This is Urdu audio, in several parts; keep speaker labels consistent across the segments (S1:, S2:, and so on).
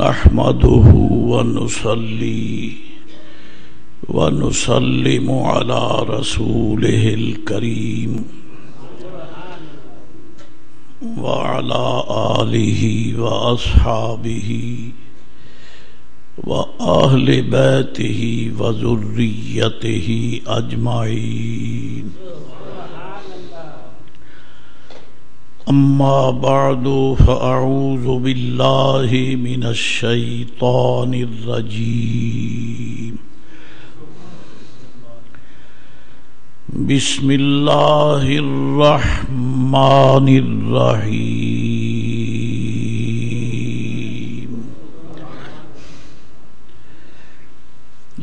S1: نحمده ونصلي ونسلم على رسوله الكريم وعلى آله وأصحابه وأهل بيته وذريته أجمعين. أما بعد فأعوذ بالله من الشيطان الرجيم. بسم الله الرحمن الرحيم.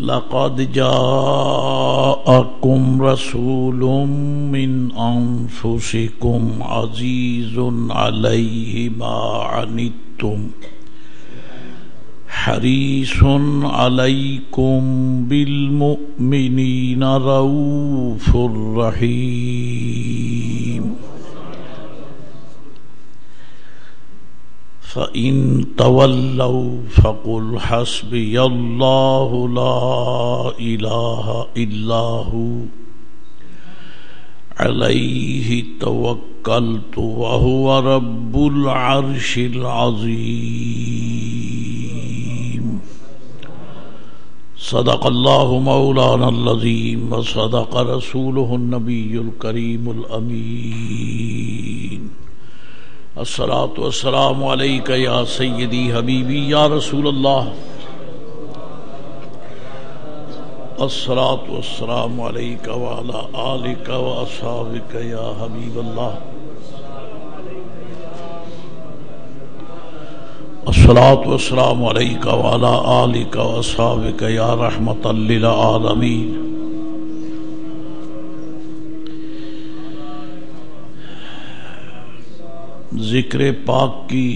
S1: لقد جاءكم رسول من أنفسكم عزيز عليه ما عنتم حريص عليكم بالمؤمنين رؤوف رحيم. فإن تولوا فقل حسبي الله لا إله إلا هو عليه توكلت وهو رب العرش العظيم. صدق الله مولانا العظيم وصدق رسوله النبي الكريم الأمين. الصلاة والسلام عليك يا سيدي حبيبي يا رسول الله. الصلاة والسلام عليك وعلى آلك وأصحابك يا حبيب الله. الصلاة والسلام عليك وعلى آلك وأصحابك يا رحمة للعالمين. ذکر پاک کی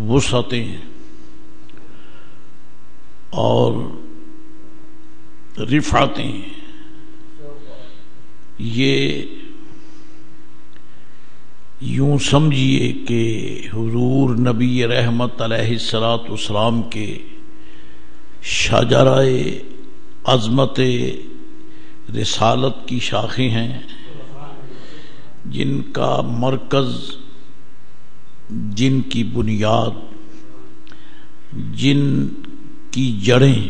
S1: وسعتیں اور رفعتیں یہ یوں سمجھیے کہ حضور نبی رحمت علیہ الصلاۃ والسلام کے شاہجرہ عظمت رسالت کی شاخیں ہیں جن کا مرکز، جن کی بنیاد، جن کی جڑیں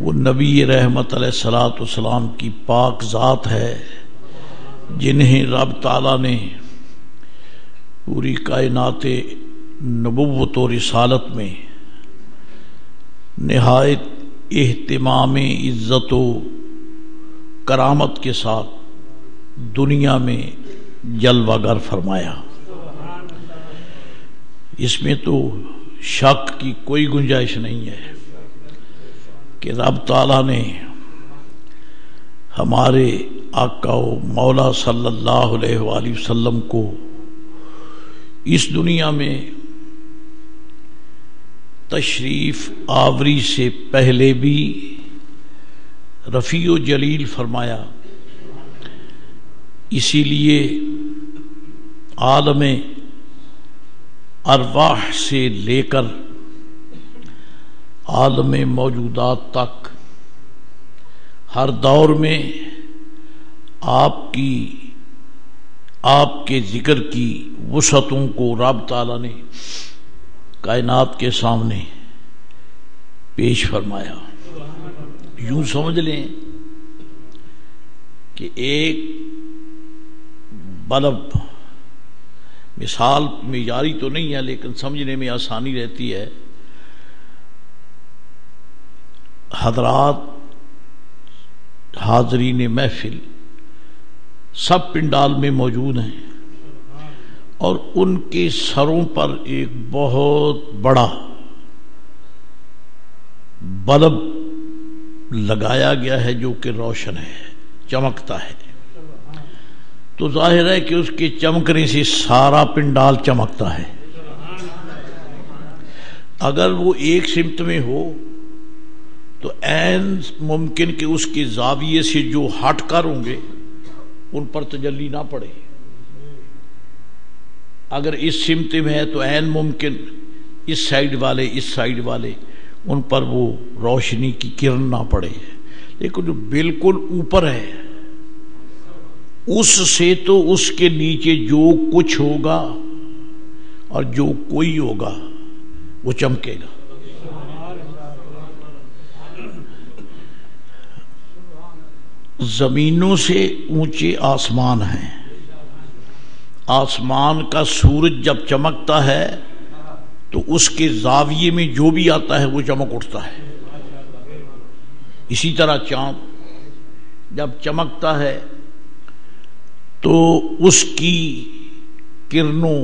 S1: وہ نبی رحمت علیہ الصلاۃ والسلام کی پاک ذات ہے، جنہیں رب تعالیٰ نے پوری کائنات نبوت و رسالت میں نہایت اہتمام عزت و کرامت کے ساتھ دنیا میں جلوہ گر فرمایا. اس میں تو شک کی کوئی گنجائش نہیں ہے کہ رب تعالیٰ نے ہمارے آقا و مولا صلی اللہ علیہ وآلہ وسلم کو اس دنیا میں تشریف آوری سے پہلے بھی رفیع و جلیل فرمایا. اسی لیے عالم ارواح سے لے کر عالم موجودات تک ہر دور میں آپ کے ذکر کی وسعتوں کو رب تعالیٰ نے کائنات کے سامنے پیش فرمایا. یوں سمجھ لیں کہ ایک بلب، مثال معیاری تو نہیں ہے لیکن سمجھنے میں آسانی رہتی ہے. حضرات حاضرین محفل سب پنڈال میں موجود ہیں اور ان کے سروں پر ایک بہت بڑا بلب لگایا گیا ہے جو کہ روشن ہے، چمکتا ہے. تو ظاہر ہے کہ اس کے چمکنے سے سارا پنڈال چمکتا ہے. اگر وہ ایک سمت میں ہو تو عین ممکن کہ اس کے زاویے سے جو ہٹ کر ہوں گے ان پر تجلی نہ پڑے. اگر اس سمت میں ہے تو عین ممکن اس سائیڈ والے ان پر وہ روشنی کی کرن نہ پڑے، لیکن جو بالکل اوپر ہے اس سے تو اس کے نیچے جو کچھ ہوگا اور جو کوئی ہوگا وہ چمکے گا۔ زمینوں سے اونچے آسمان ہیں، آسمان کا سورج جب چمکتا ہے تو اس کے زاویے میں جو بھی آتا ہے وہ چمک اٹھتا ہے۔ اسی طرح چاند جب چمکتا ہے تو اس کی کرنوں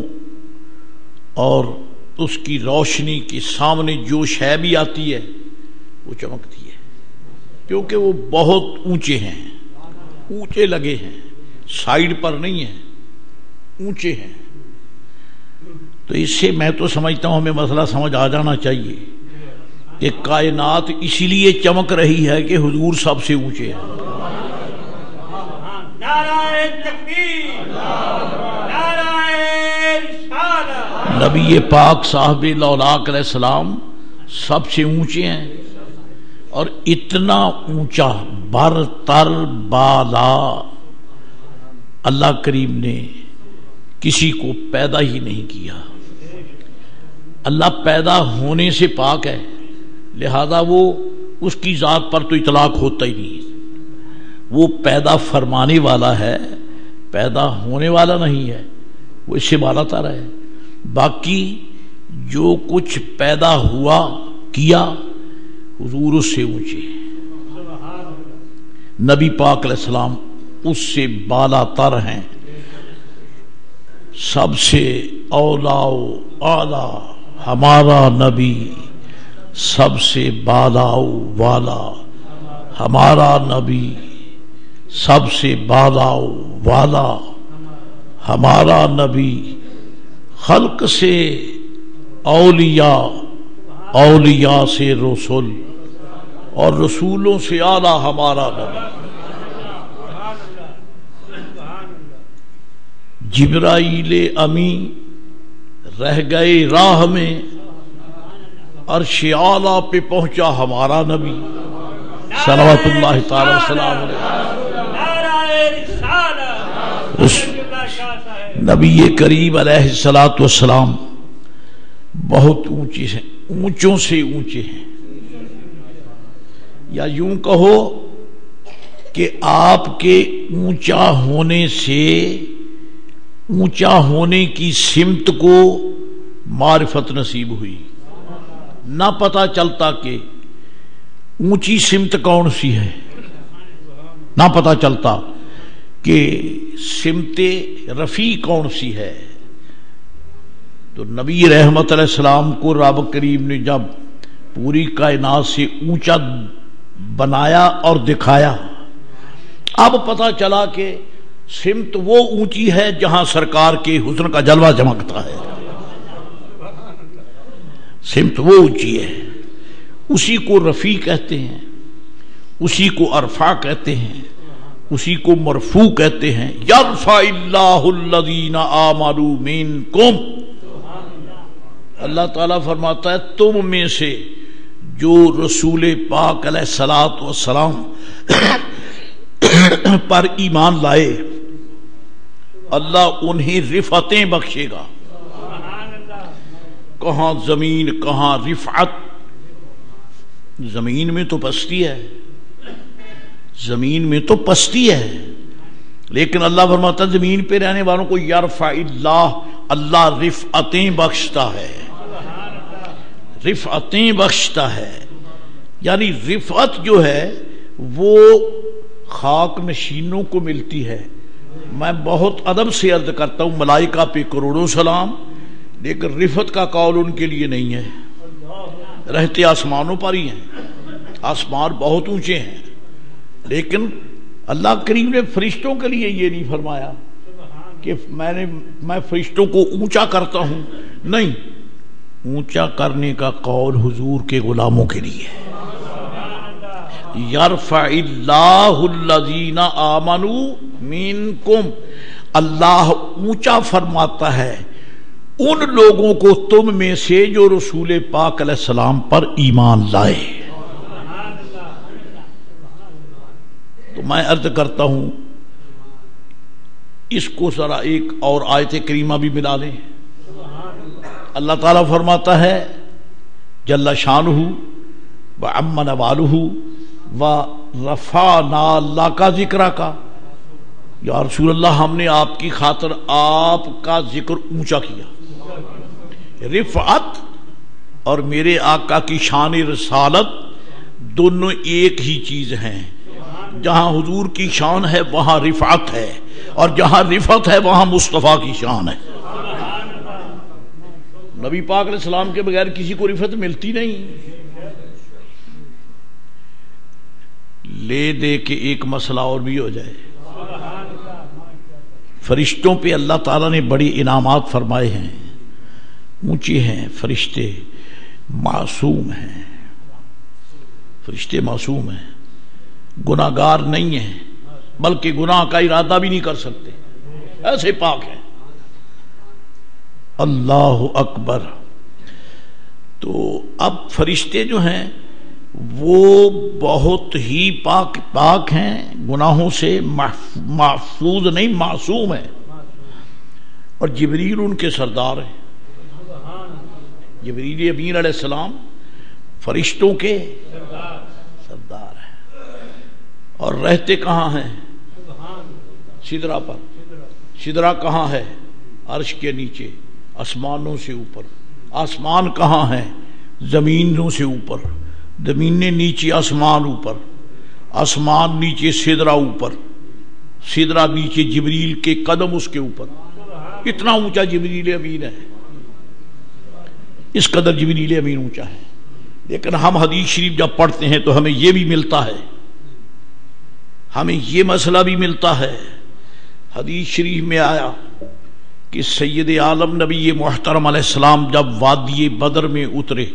S1: اور اس کی روشنی کے سامنے جو شے بھی آتی ہے وہ چمکتی ہے، کیونکہ وہ بہت اونچے ہیں، اونچے لگے ہیں، سائیڈ پر نہیں ہیں، اونچے ہیں۔ تو اس سے میں تو سمجھتا ہوں ہمیں مسئلہ سمجھ آ جانا چاہیے کہ کائنات اسی لیے چمک رہی ہے کہ حضور سب سے اونچے ہیں۔ نبی پاک صاحب لولاک علیہ السلام سب سے اونچے ہیں، اور اتنا اونچا برتر بالا اللہ کریم نے کسی کو پیدا ہی نہیں کیا۔ اللہ پیدا ہونے سے پاک ہے، لہذا وہ اس کی ذات پر تو اطلاق ہوتا ہی نہیں، وہ پیدا فرمانے والا ہے، پیدا ہونے والا نہیں ہے، وہ اس سے بالا تر ہے۔ باقی جو کچھ پیدا ہوا کیا حضور اس سے اونچے، نبی پاک علیہ السلام اس سے بالا تر ہیں، سب سے اولا و اعلی ہمارا نبی، سب سے بالا و والا ہمارا نبی، سب سے بالا و والا ہمارا نبی، خلق سے اولیاء، اولیاء سے رسول، اور رسولوں سے اعلیٰ ہمارا نبی۔ جبرائیل امی رہ گئے راہ میں، عرش اعلیٰ پہ پہنچا ہمارا نبی صلوات اللہ تعالی وسلام علیہ۔ نبی کریم علیہ الصلوۃ والسلام بہت اونچے ہیں، اونچوں سے اونچے ہیں، یا یوں کہو کہ آپ کے اونچا ہونے سے اونچا ہونے کی سمت کو معرفت نصیب ہوئی، نہ پتہ چلتا کہ اونچی سمت کون سی ہے، نہ پتہ چلتا کہ سمت رفیع کون سی ہے۔ تو نبی رحمت علیہ السلام کو رب کریم نے جب پوری کائنات سے اونچا بنایا اور دکھایا، اب پتہ چلا کہ سمت وہ اونچی ہے جہاں سرکار کے حسن کا جلوہ چمکتا ہے، سمت وہ اونچی ہے، اسی کو رفیع کہتے ہیں، اسی کو ارفع کہتے ہیں، اسی کو مرفوع کہتے ہیں۔ یرفع اللہ الذین آمنوا منکم، اللہ تعالیٰ فرماتا ہے تم میں سے جو رسول پاک علیہ الصلوۃ والسلام پر ایمان لائے، اللہ انہیں رفعتیں بخشے گا۔ کہاں زمین کہاں رفعت، زمین میں تو پستی ہے، زمین میں تو پستی ہے، لیکن اللہ فرماتا ہے زمین پہ رہنے والوں کو یرفع اللہ، اللہ رفعتیں بخشتا ہے، رفعتیں بخشتا ہے۔ یعنی رفعت جو ہے وہ خاک نشینوں کو ملتی ہے۔ میں بہت ادب سے عرض کرتا ہوں ملائکہ پہ کروڑوں سلام، لیکن رفعت کا قول ان کے لیے نہیں ہے، رہتے آسمانوں پر ہی ہیں، آسمان بہت اونچے ہیں، لیکن اللہ کریم نے فرشتوں کے لیے یہ نہیں فرمایا کہ میں فرشتوں کو اونچا کرتا ہوں، نہیں، اونچا کرنے کا قول حضور کے غلاموں کے لیے ہے۔ یرفع اللہ الذین آمنوا منکم، اللہ اونچا فرماتا ہے ان لوگوں کو تم میں سے جو رسول پاک علیہ السلام پر ایمان لائے. تو میں عرض کرتا ہوں اس کو ذرا ایک اور آیت کریمہ بھی ملا لیں. اللہ تعالیٰ فرماتا ہے جل شانہ وعم نوالہ ورفعنا لک ذکرک، یا رسول اللہ ہم نے آپ کی خاطر آپ کا ذکر اونچا کیا. رفعت اور میرے آقا کی شان رسالت دونوں ایک ہی چیز ہیں. جہاں حضور کی شان ہے وہاں رفعت ہے، اور جہاں رفعت ہے وہاں مصطفیٰ کی شان ہے. نبی پاک علیہ السلام کے بغیر کسی کو رفعت ملتی نہیں. لے دے کے ایک مسئلہ اور بھی ہو جائے. فرشتوں پہ اللہ تعالیٰ نے بڑی انعامات فرمائے ہیں، اونچے ہیں. فرشتے معصوم ہیں، فرشتے معصوم ہیں، گناہگار نہیں ہیں، بلکہ گناہ کا ارادہ بھی نہیں کر سکتے، ایسے پاک ہیں. اللہ اکبر. تو اب فرشتے جو ہیں وہ بہت ہی پاک ہیں، گناہوں سے محفوظ نہیں، معصوم ہیں. اور جبریل ان کے سردار ہیں. جبریل امین علیہ السلام فرشتوں کے سردار ہیں. اور رہتے کہاں ہیں؟ سدرہ پر. سدرہ کہاں ہے؟ عرش کے نیچے، آسمانوں سے اوپر. آسمان کہاں ہے؟ زمینوں سے اوپر. زمینیں نیچے، آسمان اوپر. آسمان نیچے، سدرہ اوپر. سدرہ نیچے، جبریل کے قدم اس کے اوپر. اتنا اونچا جبریل امین ہے، اس قدر جبریل امین اونچا ہے. لیکن ہم حدیث شریف جب پڑھتے ہیں تو ہمیں یہ بھی ملتا ہے، ہمیں یہ مسئلہ بھی ملتا ہے. حدیث شریف میں آیا کہ سید عالم نبی محترم علیہ السلام جب وادی بدر میں اترے،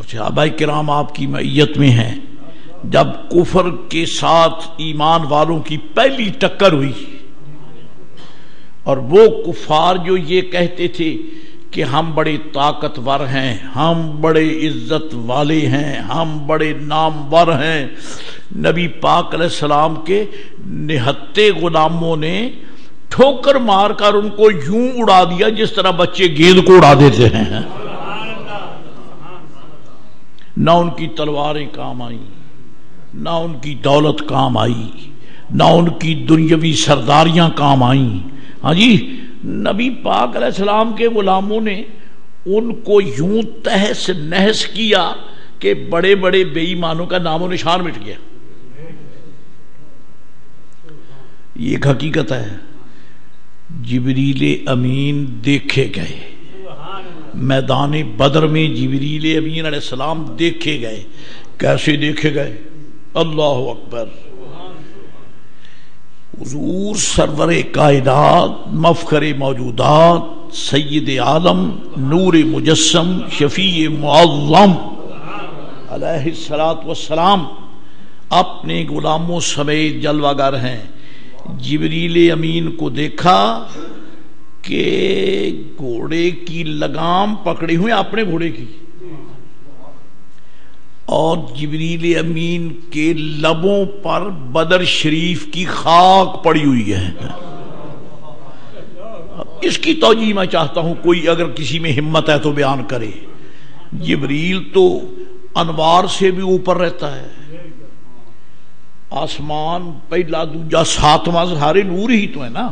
S1: صحابہ کرام آپ کی معیت میں ہیں، جب کفر کے ساتھ ایمان والوں کی پہلی ٹکر ہوئی، اور وہ کفار جو یہ کہتے تھے کہ ہم بڑے طاقتور ہیں، ہم بڑے عزت والے ہیں، ہم بڑے نامور ہیں، نبی پاک علیہ السلام کے نہتے غلاموں نے ٹھوکر مار کر ان کو یوں اڑا دیا جس طرح بچے گیند کو اڑا دیتے ہیں. نہ ان کی تلواریں کام آئیں، نہ ان کی دولت کام آئی، نہ ان کی دنیاوی سرداریاں کام آئیں. ہاں جی، نبی پاک علیہ السلام کے غلاموں نے ان کو یوں تہس نہس کیا کہ بڑے بڑے بے ایمانوں کا نام و نشان مٹ گیا. یہ ایک حقیقت ہے. جبریل امین دیکھے گئے میدان بدر میں. جبریل امین علیہ السلام دیکھے گئے. کیسے دیکھے گئے؟ اللہ اکبر. حضور سرور کائنات، مفخر موجودات، سید عالم، نور مجسم، شفیع معظم علیہ الصلوۃ والسلام اپنے غلاموں سمیت جلوہ گر ہیں. جبریل امین کو دیکھا کہ گھوڑے کی لگام پکڑے ہوئے اپنے گھوڑے کی، اور جبریل امین کے لبوں پر بدر شریف کی خاک پڑی ہوئی ہے. اس کی توجیہ میں چاہتا ہوں کوئی اگر کسی میں ہمت ہے تو بیان کرے. جبریل تو انوار سے بھی اوپر رہتا ہے. آسمان پہلا دوجا ساتواں سارے نور ہی تو ہے نا،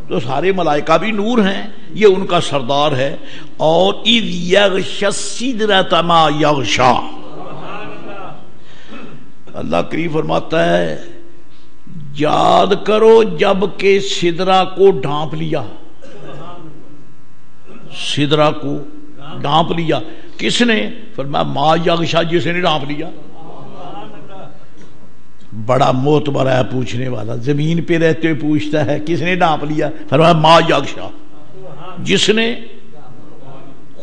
S1: تو سارے ملائکہ بھی نور ہیں. یہ ان کا سردار ہے. اور اذ یغشی السدرۃ ما یغشی، اللہ کریم فرماتا ہے یاد کرو جب کہ سدرہ کو ڈھانپ لیا. سدرہ کو ڈھانپ لیا کس نے؟ فرمایا ما یغشی، جس نے ڈھانپ لیا. بڑا معتبر ہے پوچھنے والا، زمین پہ رہتے ہوئے پوچھتا ہے کس نے ڈھانپ لیا؟ فرمایا ما یغشی، جس نے.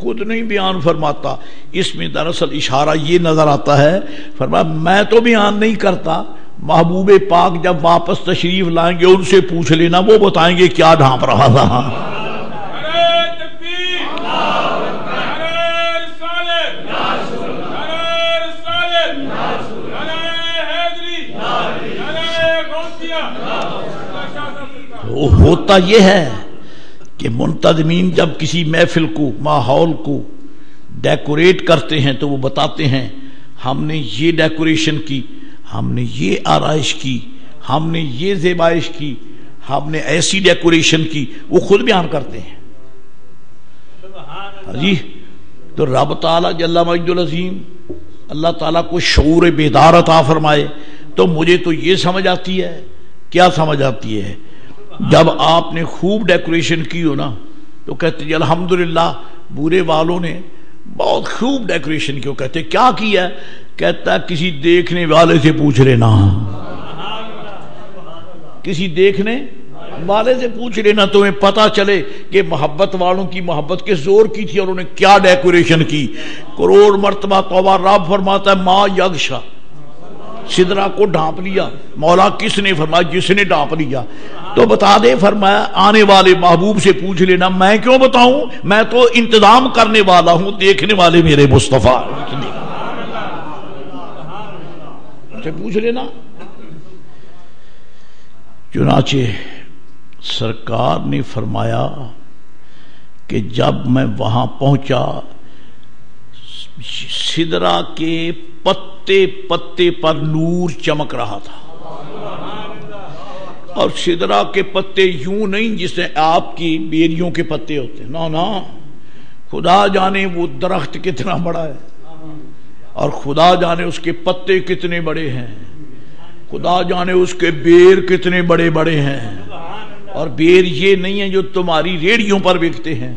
S1: خود نہیں بیان فرماتا. اس میں دراصل اشارہ یہ نظر آتا ہے، فرمایا میں تو بیان نہیں کرتا، محبوب پاک جب واپس تشریف لائیں گے ان سے پوچھ لینا، وہ بتائیں گے کیا ڈھانپ رہا تھا. ہوتا یہ ہے کہ منتظمین جب کسی محفل کو ماحول کو ڈیکوریٹ کرتے ہیں تو وہ بتاتے ہیں ہم نے یہ ڈیکوریشن کی، ہم نے یہ آرائش کی، ہم نے یہ زیبائش کی، ہم نے ایسی ڈیکوریشن کی، وہ خود بیان کرتے ہیں جی۔ تو رب تعالیٰ جل مجد العظیم اللہ تعالیٰ کو شعور بیدار عطا فرمائے۔ تو مجھے تو یہ سمجھ آتی ہے، کیا سمجھ آتی ہے؟ جب آپ نے خوب ڈیکوریشن کی ہو نا تو کہتے ہیں الحمدللہ بورے والوں نے بہت خوب ڈیکوریشن کی ہو، کہتے کیا کیا ہے؟ کہتا ہے کسی دیکھنے والے سے پوچھ لینا، کسی دیکھنے والے سے پوچھ لینا، تمہیں پتا چلے کہ محبت والوں کی محبت کس زور کی تھی اور انہوں نے کیا ڈیکوریشن کی۔ کروڑ مرتبہ توبہ رب فرماتا ہے ما یغشا، سدرہ کو ڈھانپ لیا، مولا کس نے؟ فرمایا جس نے ڈھانپ لیا۔ تو بتا دے، فرمایا آنے والے محبوب سے پوچھ لینا، میں کیوں بتاؤں، میں تو انتظام کرنے والا ہوں، دیکھنے والے میرے مصطفیٰ سے پوچھ لینا۔ چنانچہ سرکار نے فرمایا کہ جب میں وہاں پہنچا سدرہ کے پتے پتے پر نور چمک رہا تھا، اور سدرہ کے پتے یوں نہیں جسے آپ کی بیریوں کے پتے ہوتے ہیں، نا خدا جانے وہ درخت کتنا بڑا ہے اور خدا جانے اس کے پتے کتنے بڑے ہیں، خدا جانے اس کے بیر کتنے بڑے بڑے ہیں، اور بیر یہ نہیں ہے جو تمہاری ریڑھیوں پر بکتے ہیں،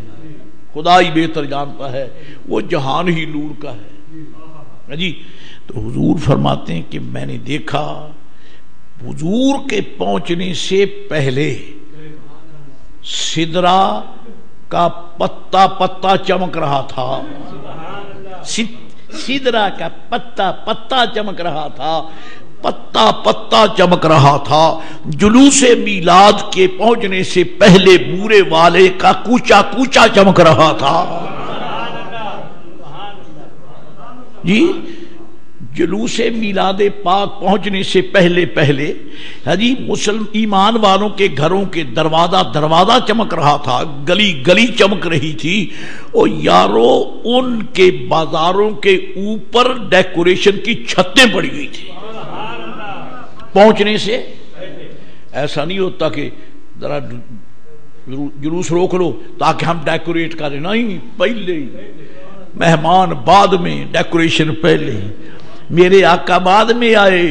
S1: خدا ہی بہتر جانتا ہے، وہ جہان ہی نور کا ہے جی۔ تو حضور فرماتے ہیں کہ میں نے دیکھا حضور کے پہنچنے سے پہلے سدرہ کا پتا پتا چمک رہا تھا، سدرہ کا پتا پتا چمک رہا تھا، پتا پتا چمک رہا تھا۔ جلوس میلاد کے پہنچنے سے پہلے بورے والے کا کوچا کوچا چمک رہا تھا جی۔ جلوس میلاد پاک پہنچنے سے پہلے جی مسلم ایمان والوں کے گھروں کے دروازہ چمک رہا تھا، گلی گلی چمک رہی تھی، اور یارو ان کے بازاروں کے اوپر ڈیکوریشن کی چھتیں پڑی گئی تھی پہنچنے سے۔ ایسا نہیں ہوتا کہ ذرا جلوس روک لو تاکہ ہم ڈیکوریٹ کریں، نہیں، پہلے مہمان بعد میں، ڈیکوریشن پہلے۔ میرے آقا بعد میں آئے،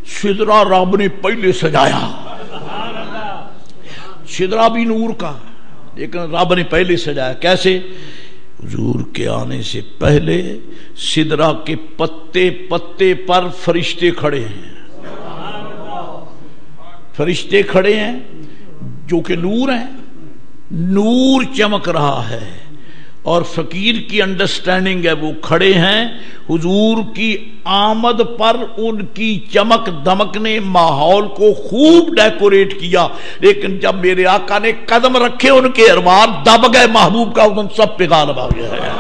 S1: سدرہ رب نے پہلے سجایا، سدرہ بھی نور کا لیکن رب نے پہلے سجایا۔ کیسے؟ حضور کے آنے سے پہلے سدرہ کے پتے پتے پر فرشتے کھڑے ہیں، فرشتے کھڑے ہیں جو کہ نور ہیں، نور چمک رہا ہے، اور فقیر کی انڈرسٹینڈنگ ہے وہ کھڑے ہیں حضور کی آمد پر، ان کی چمک دمک نے ماحول کو خوب ڈیکوریٹ کیا، لیکن جب میرے آقا نے قدم رکھے ان کے ارمان دب گئے محبوب کا، ان سب پہ غالب آ گیا ہے،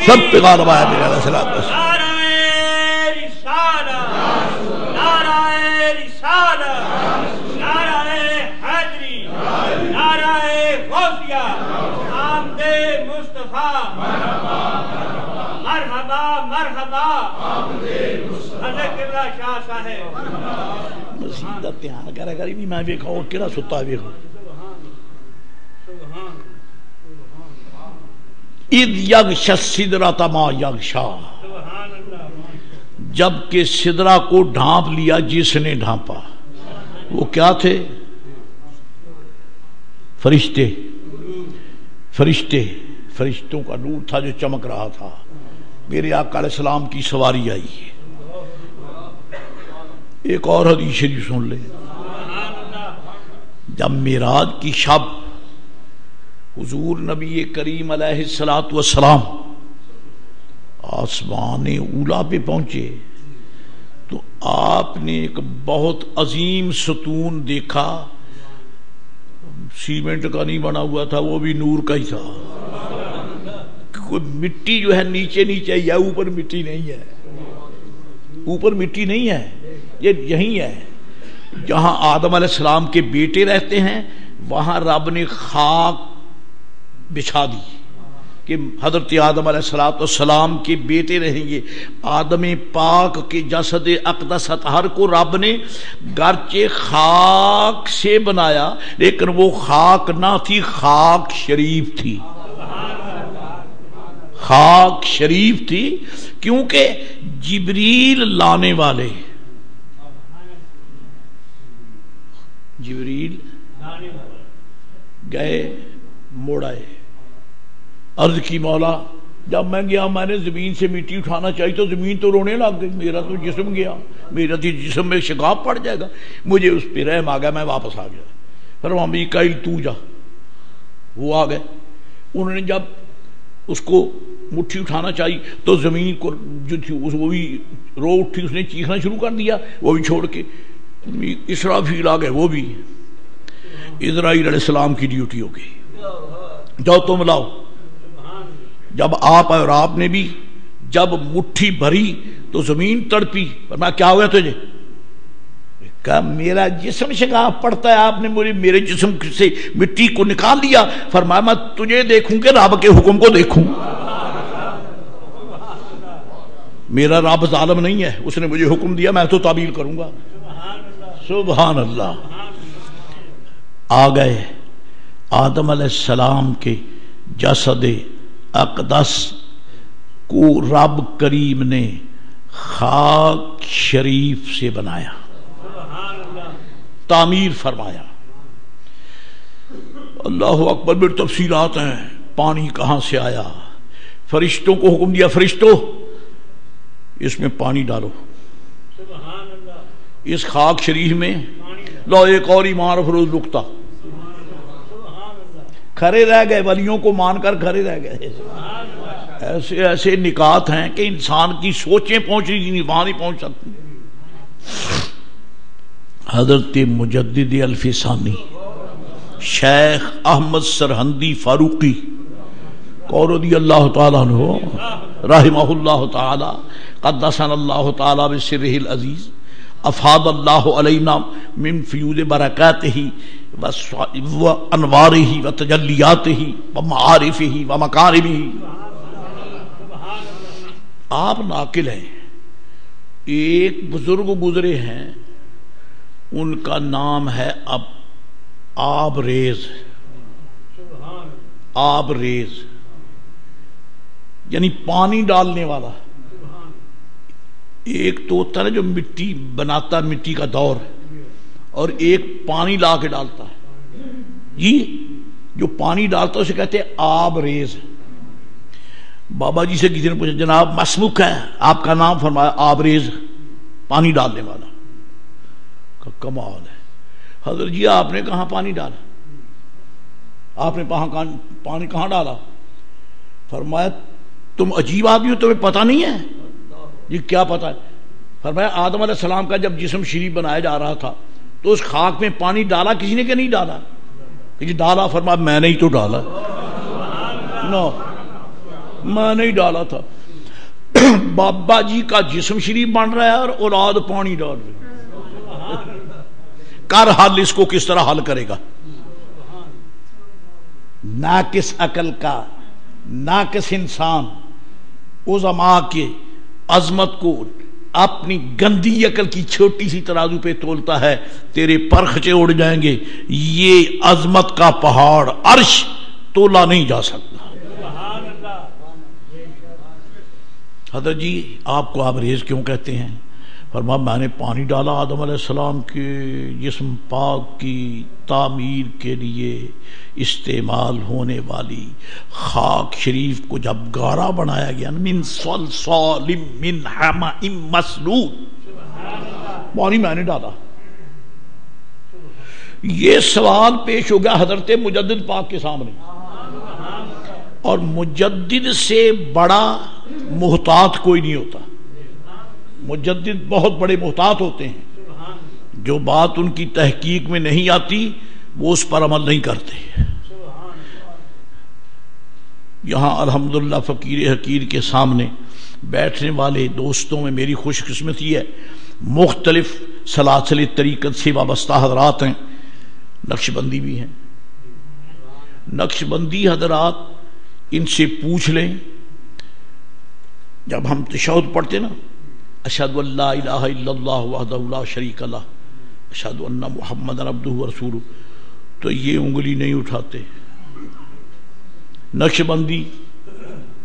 S1: سب پہ غالب آیا میرے علیہ السلام۔ دھیان کرے گا نہیں، میں ویکھا اور کہڑا ستا ویکھو۔ اذ یغشی السدرۃ ما یغشا، جب کہ سدرہ کو ڈھانپ لیا جس نے ڈھانپا۔ وہ کیا تھے؟ فرشتے، فرشتے، فرشتوں کا نور تھا جو چمک رہا تھا۔ میرے آقا علیہ السلام کی سواری آئی۔ ایک اور حدیث شریف سن لیں، جب معراج کی شب حضور نبی کریم علیہ السلام آسمان اولا پہ پہنچے تو آپ نے ایک بہت عظیم ستون دیکھا، سیمنٹ کا نہیں بنا ہوا تھا، وہ بھی نور کا ہی تھا۔ کوئی مٹی جو ہے نیچے نیچے یا اوپر مٹی نہیں ہے، اوپر مٹی نہیں ہے، یہ یہی ہے، جہاں آدم علیہ السلام کے بیٹے رہتے ہیں وہاں رب نے خاک بچھا دی کہ حضرت آدم علیہ السلام کے بیٹے رہیں گے. آدم پاک کے جسد اقدس اطہر کو رب نے گرچہ خاک سے بنایا لیکن وہ خاک نہ تھی، خاک شریف تھی. خاک شریف تھی کیونکہ جبریل لانے والے، جبریل گئے مڑ آئے. عرض کی مولا جب میں گیا میں نے زمین سے مٹی اٹھانا چاہیے تو زمین تو رونے لگ گئی، میرا تو جسم گیا، میرا تو جسم میں شگاف پڑ جائے گا. مجھے اس پہ رحم آ گیا، میں واپس آ گیا. فرمایا میکائیل تو جا. وہ آ گئے، انہوں نے جب اس کو مٹھی اٹھانا چاہیے تو زمین کو جو تھی وہ بھی رو اٹھی، اس نے چیخنا شروع کر دیا، وہ بھی چھوڑ کے. اسرافیل آ گئے، وہ بھی. اسرائیل علیہ السلام کی ڈیوٹی ہو گئی، جاؤ تم لاؤ. جب اور آپ نے بھی جب مٹھی بھری تو زمین تڑپی. فرمایا کیا ہوا تجھے؟ کہا میرا جسم شگاف پڑتا ہے، آپ نے میرے جسم سے مٹی کو نکال لیا. فرمایا میں تجھے دیکھوں کہ رب کے حکم کو دیکھوں. میرا رب ظالم نہیں ہے، اس نے مجھے حکم دیا، میں تو تعبیر کروں گا. سبحان اللہ. آ گئے آدم علیہ السلام کے جسد اقدس کو رب کریم نے خاک شریف سے بنایا، تعمیر فرمایا. اللہ اکبر. میں تفصیلات ہیں، پانی کہاں سے آیا. فرشتوں کو حکم دیا فرشتوں اس میں پانی ڈالو، اس خاک شریف میں. لو ایک اور ایمان افروز نکتہ، کھڑے رہ گئے، ولیوں کو مان کر کھڑے رہ گئے. ایسے ایسے نکات ہیں کہ انسان کی سوچیں پہنچ رہی نہیں، وہاں نہیں پہنچ سکتی. حضرت مجدد الفسانی شیخ احمد سرہندی فاروقی رضی اللہ تعالیٰ عنہ رحمہ اللہ تعالی قدسنا اللہ تعالی بسرہ العزیز افاد اللہ علینا من فیوض برکاتہ و انوارہ و تجلیاتہ و معارفہ و مکارمہ. آپ ناقل ہیں. ایک بزرگ گزرے ہیں، ان کا نام ہے آبریز. آبریز یعنی پانی ڈالنے والا. ایک تو ہوتا ہے جو مٹی بناتا، مٹی کا دور، اور ایک پانی لا کے ڈالتا ہے. جی جو پانی ڈالتا ہے اسے کہتے ہیں آبریز. بابا جی سے کسی نے پوچھا جناب مسموک ہے آپ کا نام؟ فرمایا آبریز، پانی ڈالنے والا. کمال ہے. حضرت جی آپ نے کہاں پانی ڈالا؟ آپ نے پانی کہاں ڈالا؟ فرمایا تم عجیب آدمی ہو، تمہیں پتہ نہیں ہے؟ جی کیا پتہ ہے؟ فرمایا آدم علیہ السلام کا جب جسم شریف بنایا جا رہا تھا تو اس خاک میں پانی ڈالا کسی نے کہ نہیں ڈالا؟ جی ڈالا. فرمایا میں نے ہی تو ڈالا. نو میں نہیں ڈالا تھا. بابا جی کا جسم شریف بن رہا ہے اور اولاد پانی ڈال رہی. کر حل اس کو کس طرح حل کرے گا؟ ناقص عقل کا ناقص انسان علماء کے عظمت کو اپنی گندی عقل کی چھوٹی سی ترازو پہ تولتا ہے، تیرے پر خچے اڑ جائیں گے. یہ عظمت کا پہاڑ عرش تولا نہیں جا سکتا. حضرت جی آپ کو آبریز کیوں کہتے ہیں؟ فرمایا میں نے پانی ڈالا آدم علیہ السلام کے جسم پاک کی تعمیر کے لیے استعمال ہونے والی خاک شریف کو جب گارا بنایا گیا من صلصال من حمأ مسنون، پانی میں نے ڈالا. یہ سوال پیش ہو گیا حضرت مجدد پاک کے سامنے، اور مجدد سے بڑا محتاط کوئی نہیں ہوتا. مجدد بہت بڑے محتاط ہوتے ہیں، جو بات ان کی تحقیق میں نہیں آتی وہ اس پر عمل نہیں کرتے. یہاں الحمدللہ فقیر حقیر کے سامنے بیٹھنے والے دوستوں میں میری خوش قسمتی ہے مختلف سلاسل طریقت سے وابستہ حضرات ہیں، نقش بندی بھی ہیں۔ نقش بندی حضرات ان سے پوچھ لیں، جب ہم تشہد پڑھتے نا، اشہد ان لا الہ الا اللہ وحدہ لا شریک لہ اشہد ان محمد عبدہ ورسولہ، تو یہ انگلی نہیں اٹھاتے۔ نقش بندی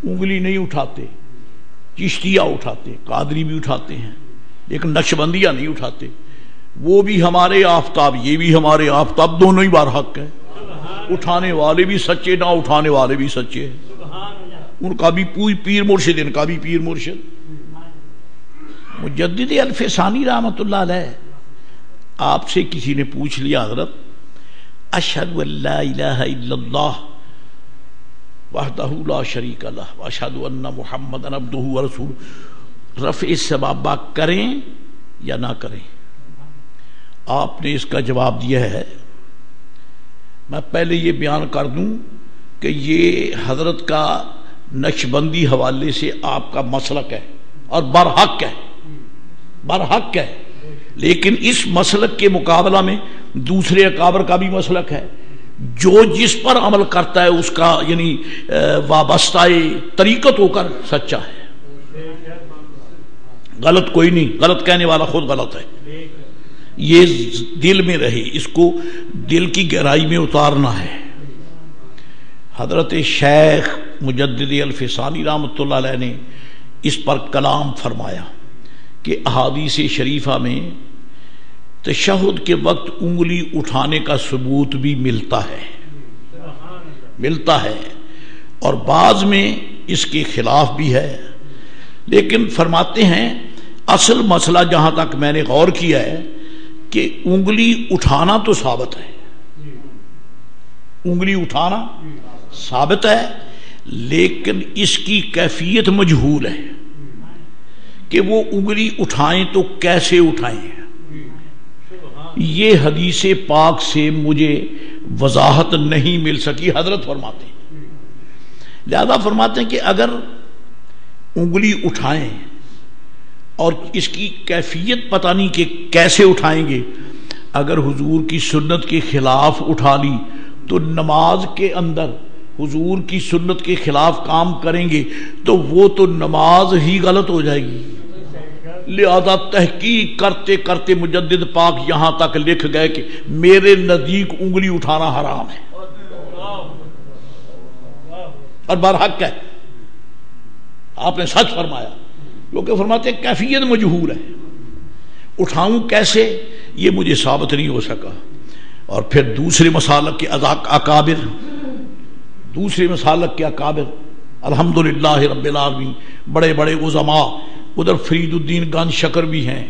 S1: انگلی نہیں اٹھاتے، چشتیہ اٹھاتے، قادری بھی اٹھاتے ہیں، لیکن نقش بندیہ نہیں اٹھاتے۔ وہ بھی ہمارے آفتاب، یہ بھی ہمارے آفتاب، دونوں ہی بار حق ہے۔ اٹھانے والے بھی سچے، نہ اٹھانے والے بھی سچے ہیں۔ ان کا بھی پیر مرشد، ان کا بھی پیر مرشد۔ مجدد الفسانی رحمۃ اللہ علیہ، آپ سے کسی نے پوچھ لیا حضرت اشہد ان لا الہ الا اللہ وحدہ لا شریک لہ واشہد ان محمد عبدہ ورسولہ، رفع سبابہ کریں یا نہ کریں؟ آپ نے اس کا جواب دیا ہے۔ میں پہلے یہ بیان کر دوں کہ یہ حضرت کا نقش بندی حوالے سے آپ کا مسلک ہے اور برحق ہے، برحق ہے، لیکن اس مسلک کے مقابلہ میں دوسرے اکابر کا بھی مسلک ہے۔ جو جس پر عمل کرتا ہے اس کا یعنی وابستہ طریقت ہو کر سچا ہے، غلط کوئی نہیں، غلط کہنے والا خود غلط ہے۔ یہ دل میں رہے، اس کو دل کی گہرائی میں اتارنا ہے۔ حضرت شیخ مجدد الفسانی رحمۃ اللہ علیہ نے اس پر کلام فرمایا کہ احادیث شریفہ میں تشہد کے وقت انگلی اٹھانے کا ثبوت بھی ملتا ہے اور بعض میں اس کے خلاف بھی ہے، لیکن فرماتے ہیں اصل مسئلہ جہاں تک میں نے غور کیا ہے کہ انگلی اٹھانا تو ثابت ہے، انگلی اٹھانا ثابت ہے، لیکن اس کی کیفیت مجہول ہے کہ وہ انگلی اٹھائیں تو کیسے اٹھائیں۔ یہ حدیث پاک سے مجھے وضاحت نہیں مل سکی، حضرت فرماتے ہیں۔ لہذا فرماتے ہیں کہ اگر انگلی اٹھائیں اور اس کی کیفیت پتہ نہیں کہ کیسے اٹھائیں گے، اگر حضور کی سنت کے خلاف اٹھا لی تو نماز کے اندر حضور کی سنت کے خلاف کام کریں گے تو وہ تو نماز ہی غلط ہو جائے گی۔ لہذا تحقیق کرتے کرتے مجدد پاک یہاں تک لکھ گئے کہ میرے نزدیک انگلی اٹھانا حرام ہے اور برحق ہے۔ آپ نے سچ فرمایا، کیونکہ فرماتے ہیں کیفیت مجہول ہے، اٹھاؤں کیسے یہ مجھے ثابت نہیں ہو سکا۔ اور پھر دوسرے مسالک کے اکابر، دوسرے مسالک کے اکابر الحمدللہ رب العالمین، بڑے بڑے علماء، ادھر فرید الدین گنج شکر بھی ہیں،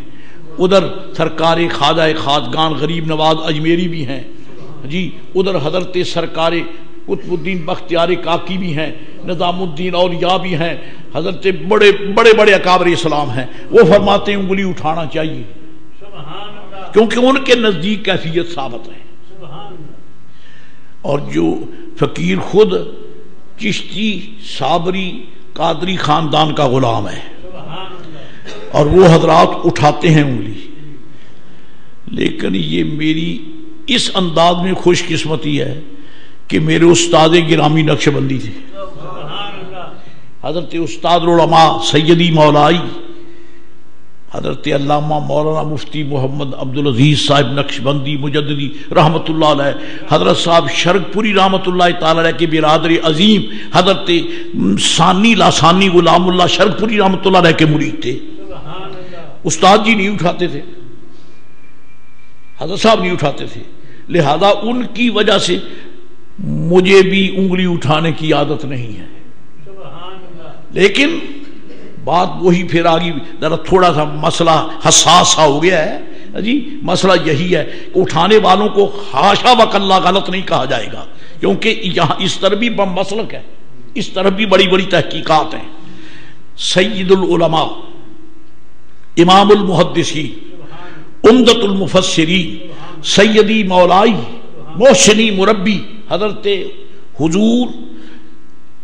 S1: ادھر سرکار خواجہ خواجگان غریب نواز اجمیری بھی ہیں جی، ادھر حضرت سرکار قطب الدین بختیار کاکی بھی ہیں، نظام الدین اولیاء بھی ہیں، حضرت بڑے بڑے بڑے اکابر اسلام ہیں، وہ فرماتے ہیں انگلی اٹھانا چاہیے کیونکہ ان کے نزدیک کیفیت ثابت ہے۔ اور جو فقیر خود چشتی صابری قادری خاندان کا غلام ہے اور وہ حضرات اٹھاتے ہیں انگلی، لیکن یہ میری اس انداز میں خوش قسمتی ہے کہ میرے استاد گرامی نقش بندی تھے، حضرت استاد العلماء سیدی مولائی حضرت علامہ مولانا مفتی محمد عبدالعزیز صاحب نقش بندی مجددی رحمت اللہ علیہ، حضرت صاحب شرک پوری رحمت اللہ تعالی علیہ کے برادر عظیم حضرت ثانی لاسانی غلام اللہ شرک پوری رحمت اللہ علیہ کے مرید تھے۔ استاد جی نہیں اٹھاتے تھے، حضرت صاحب نہیں اٹھاتے تھے، لہذا ان کی وجہ سے مجھے بھی انگلی اٹھانے کی عادت نہیں ہے، لیکن بات وہی پھر آگی ذرا تھوڑا سا مسئلہ حساس سا ہو گیا ہے جی۔ مسئلہ یہی ہے کہ اٹھانے والوں کو حاشا وکلا غلط نہیں کہا جائے گا، کیونکہ یہاں اس طرح بھی مسلک ہے، اس طرح بھی بڑی بڑی تحقیقات ہیں۔ سید العلماء امام المحدثین عمدۃ المفسرین سیدی مولائی محسنی مربی حضرت حضور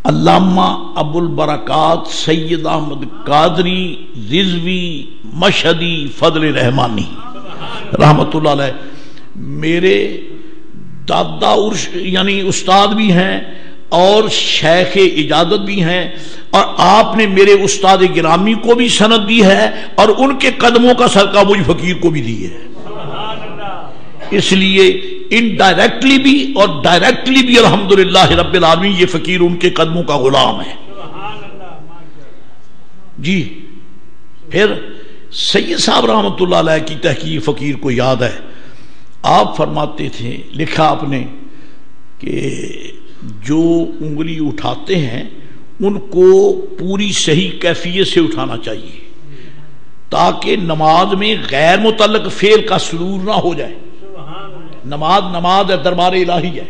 S1: علامہ ابو البرکات سید احمد قادری رضوی مشہدی فضل رحمانی رحمت اللہ علیہ میرے دادا یعنی استاد بھی ہیں اور شیخ اجازت بھی ہیں، اور آپ نے میرے استاد گرامی کو بھی سند دی ہے اور ان کے قدموں کا صدقہ مجھ فقیر کو بھی دی ہے. اس لیے انڈائریکٹلی بھی اور ڈائریکٹلی بھی الحمدللہ رب العالمین یہ فقیر ان کے قدموں کا غلام ہے. جی پھر سید صاحب رحمت اللہ علیہ کی تحقیق فقیر کو یاد ہے، آپ فرماتے تھے، لکھا آپ نے کہ جو انگلی اٹھاتے ہیں ان کو پوری صحیح کیفیت سے اٹھانا چاہیے تاکہ نماز میں غیر متعلق فعل کا سرور نہ ہو جائے. نماز ہے، دربار الہی ہے.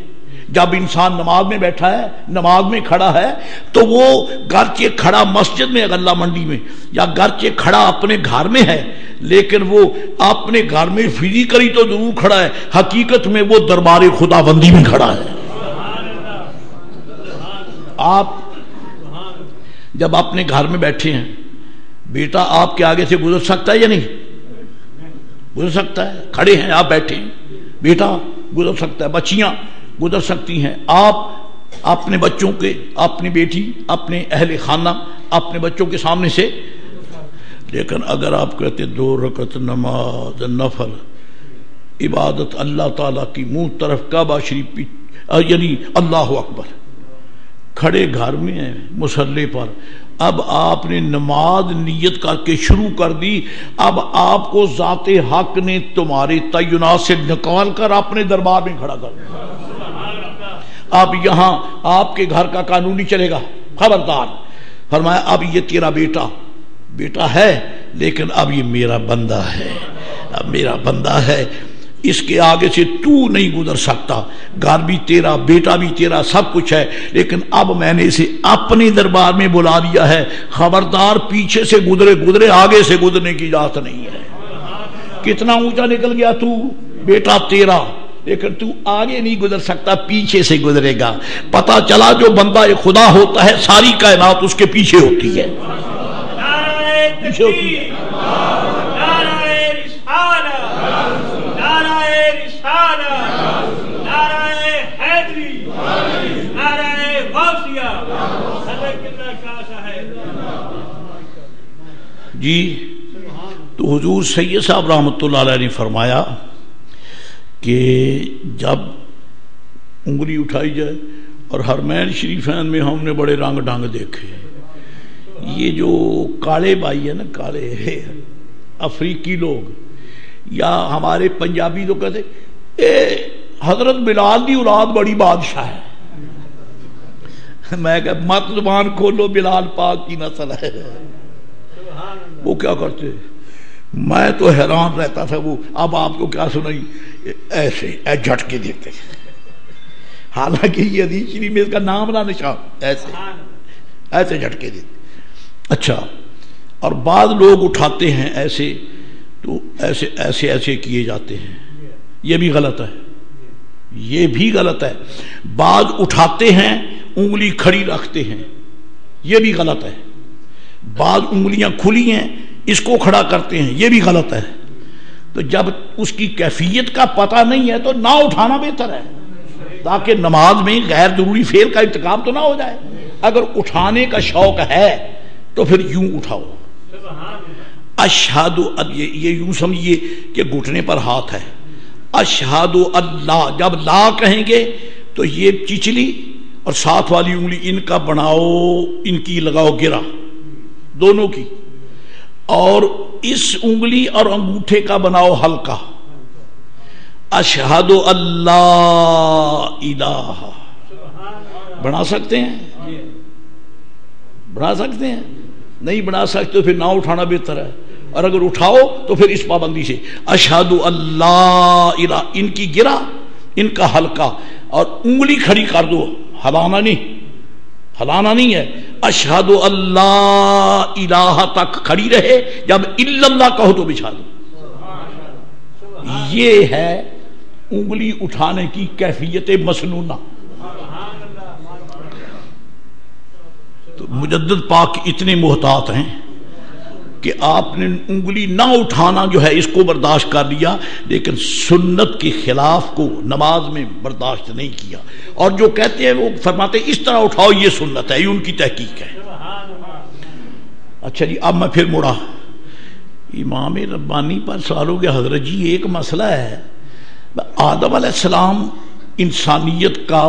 S1: جب انسان نماز میں بیٹھا ہے، نماز میں کھڑا ہے، تو وہ گرچہ کھڑا مسجد میں غلہ منڈی میں یا گرچہ کھڑا اپنے گھر میں ہے، لیکن وہ اپنے گھر میں فزیکلی تو ضرور کھڑا ہے، حقیقت میں وہ دربار خدا بندی میں کھڑا ہے. آپ جب اپنے گھر میں بیٹھے ہیں، بیٹا آپ کے آگے سے گزر سکتا ہے یا نہیں؟ گزر سکتا ہے. کھڑے ہیں آپ، بیٹھے ہیں، بیٹا گزر سکتا ہے، بچیاں گزر سکتی ہیں. آپ اپنے بچوں کے، اپنی بیٹی، اپنے اہل خانہ، اپنے بچوں کے سامنے سے. لیکن اگر آپ کہتے 2 رکعت نماز نفل عبادت اللہ تعالیٰ کی، منہ طرف کعبہ شریف یعنی اللہ اکبر، کھڑے گھر میں ہیں مصلی پر، اب آپ نے نماز نیت کر کے شروع کر دی، اب آپ کو ذات حق نے تمہارے تعینات سے نکال کر اپنے دربار میں کھڑا کر دیا. اب یہاں آپ کے گھر کا قانون نہیں چلے گا، خبردار. فرمایا اب یہ تیرا بیٹا ہے، لیکن اب یہ میرا بندہ ہے، اب میرا بندہ ہے، اس کے آگے سے تو نہیں گزر سکتا. گھر بھی تیرا، بیٹا بھی تیرا، سب کچھ ہے، لیکن اب میں نے اسے اپنے دربار میں بلا لیا ہے. خبردار پیچھے سے گزرے آگے سے گزرنے کی اجازت نہیں ہے. کتنا اونچا نکل گیا تو، بیٹا تیرا، لیکن تو آگے نہیں گزر سکتا، پیچھے سے گزرے گا. پتا چلا جو بندہ خدا ہوتا ہے ساری کائنات اس کے پیچھے ہوتی ہے، پیچھے ہوتی ہے. جی تو حضور سید صاحب رحمت اللہ علیہ نے فرمایا کہ جب انگلی اٹھائی جائے، اور حرمین شریفین میں ہم نے بڑے رنگ ڈھنگ دیکھے. یہ جو کالے بھائی ہے نا، کالے افریقی لوگ یا ہمارے پنجابی تو کہتے حضرت بلال دی اولاد بڑی بادشاہ ہے. میں کہ مت زبان کھولو، بلال پاک کی نسل ہے. وہ کیا کرتے، میں تو حیران رہتا تھا. وہ اب آپ کو کیا سنائی، ایسے جھٹکے دیتے، حالانکہ یہ حدیث شریف میں اس کا نام نہ نشان، ایسے جھٹکے دیتے. اچھا، اور بعض لوگ اٹھاتے ہیں ایسے، تو ایسے کیے جاتے ہیں. یہ بھی غلط ہے، یہ بھی غلط ہے. بعض اٹھاتے ہیں انگلی کھڑی رکھتے ہیں، یہ بھی غلط ہے. بعض انگلیاں کھلی ہیں اس کو کھڑا کرتے ہیں، یہ بھی غلط ہے. تو جب اس کی کیفیت کا پتہ نہیں ہے تو نہ اٹھانا بہتر ہے، تاکہ نماز میں غیر ضروری فعل کا ارتکاب تو نہ ہو جائے. اگر اٹھانے کا شوق ہے تو پھر یوں اٹھاؤ، اشہد، یہ یوں سمجھیے کہ گھٹنے پر ہاتھ ہے. اشہد اللہ، جب لا کہیں گے تو یہ چچلی اور ساتھ والی انگلی ان کا بناؤ، ان کی لگاؤ گرا دونوں کی، اور اس انگلی اور انگوٹھے کا بناؤ ہلکا. اشہد اللہ الہ. بنا سکتے ہیں؟ بنا سکتے ہیں؟ نہیں بنا سکتے پھر نہ اٹھانا بہتر ہے. اور اگر اٹھاؤ تو پھر اس پابندی سے اشہد اللہ الہ، ان کی گرا، ان کا ہلکا، اور انگلی کھڑی کر دو، ہلانا نہیں ہے. اشہد اللہ الہ تک کھڑی رہے، جب الا اللہ کہو تو بچھا دو. یہ ہے انگلی اٹھانے کی کیفیت مسنونہ. مجدد پاک اتنے محتاط ہیں کہ آپ نے انگلی نہ اٹھانا جو ہے اس کو برداشت کر لیا، لیکن سنت کے خلاف کو نماز میں برداشت نہیں کیا، اور جو کہتے ہیں وہ فرماتے ہیں اس طرح اٹھاؤ یہ سنت ہے، یہ ان کی تحقیق ہے۔ اچھا جی، اب میں پھر مڑا امام ربانی پر سوال ہو گیا، حضرت جی ایک مسئلہ ہے، آدم علیہ السلام انسانیت کا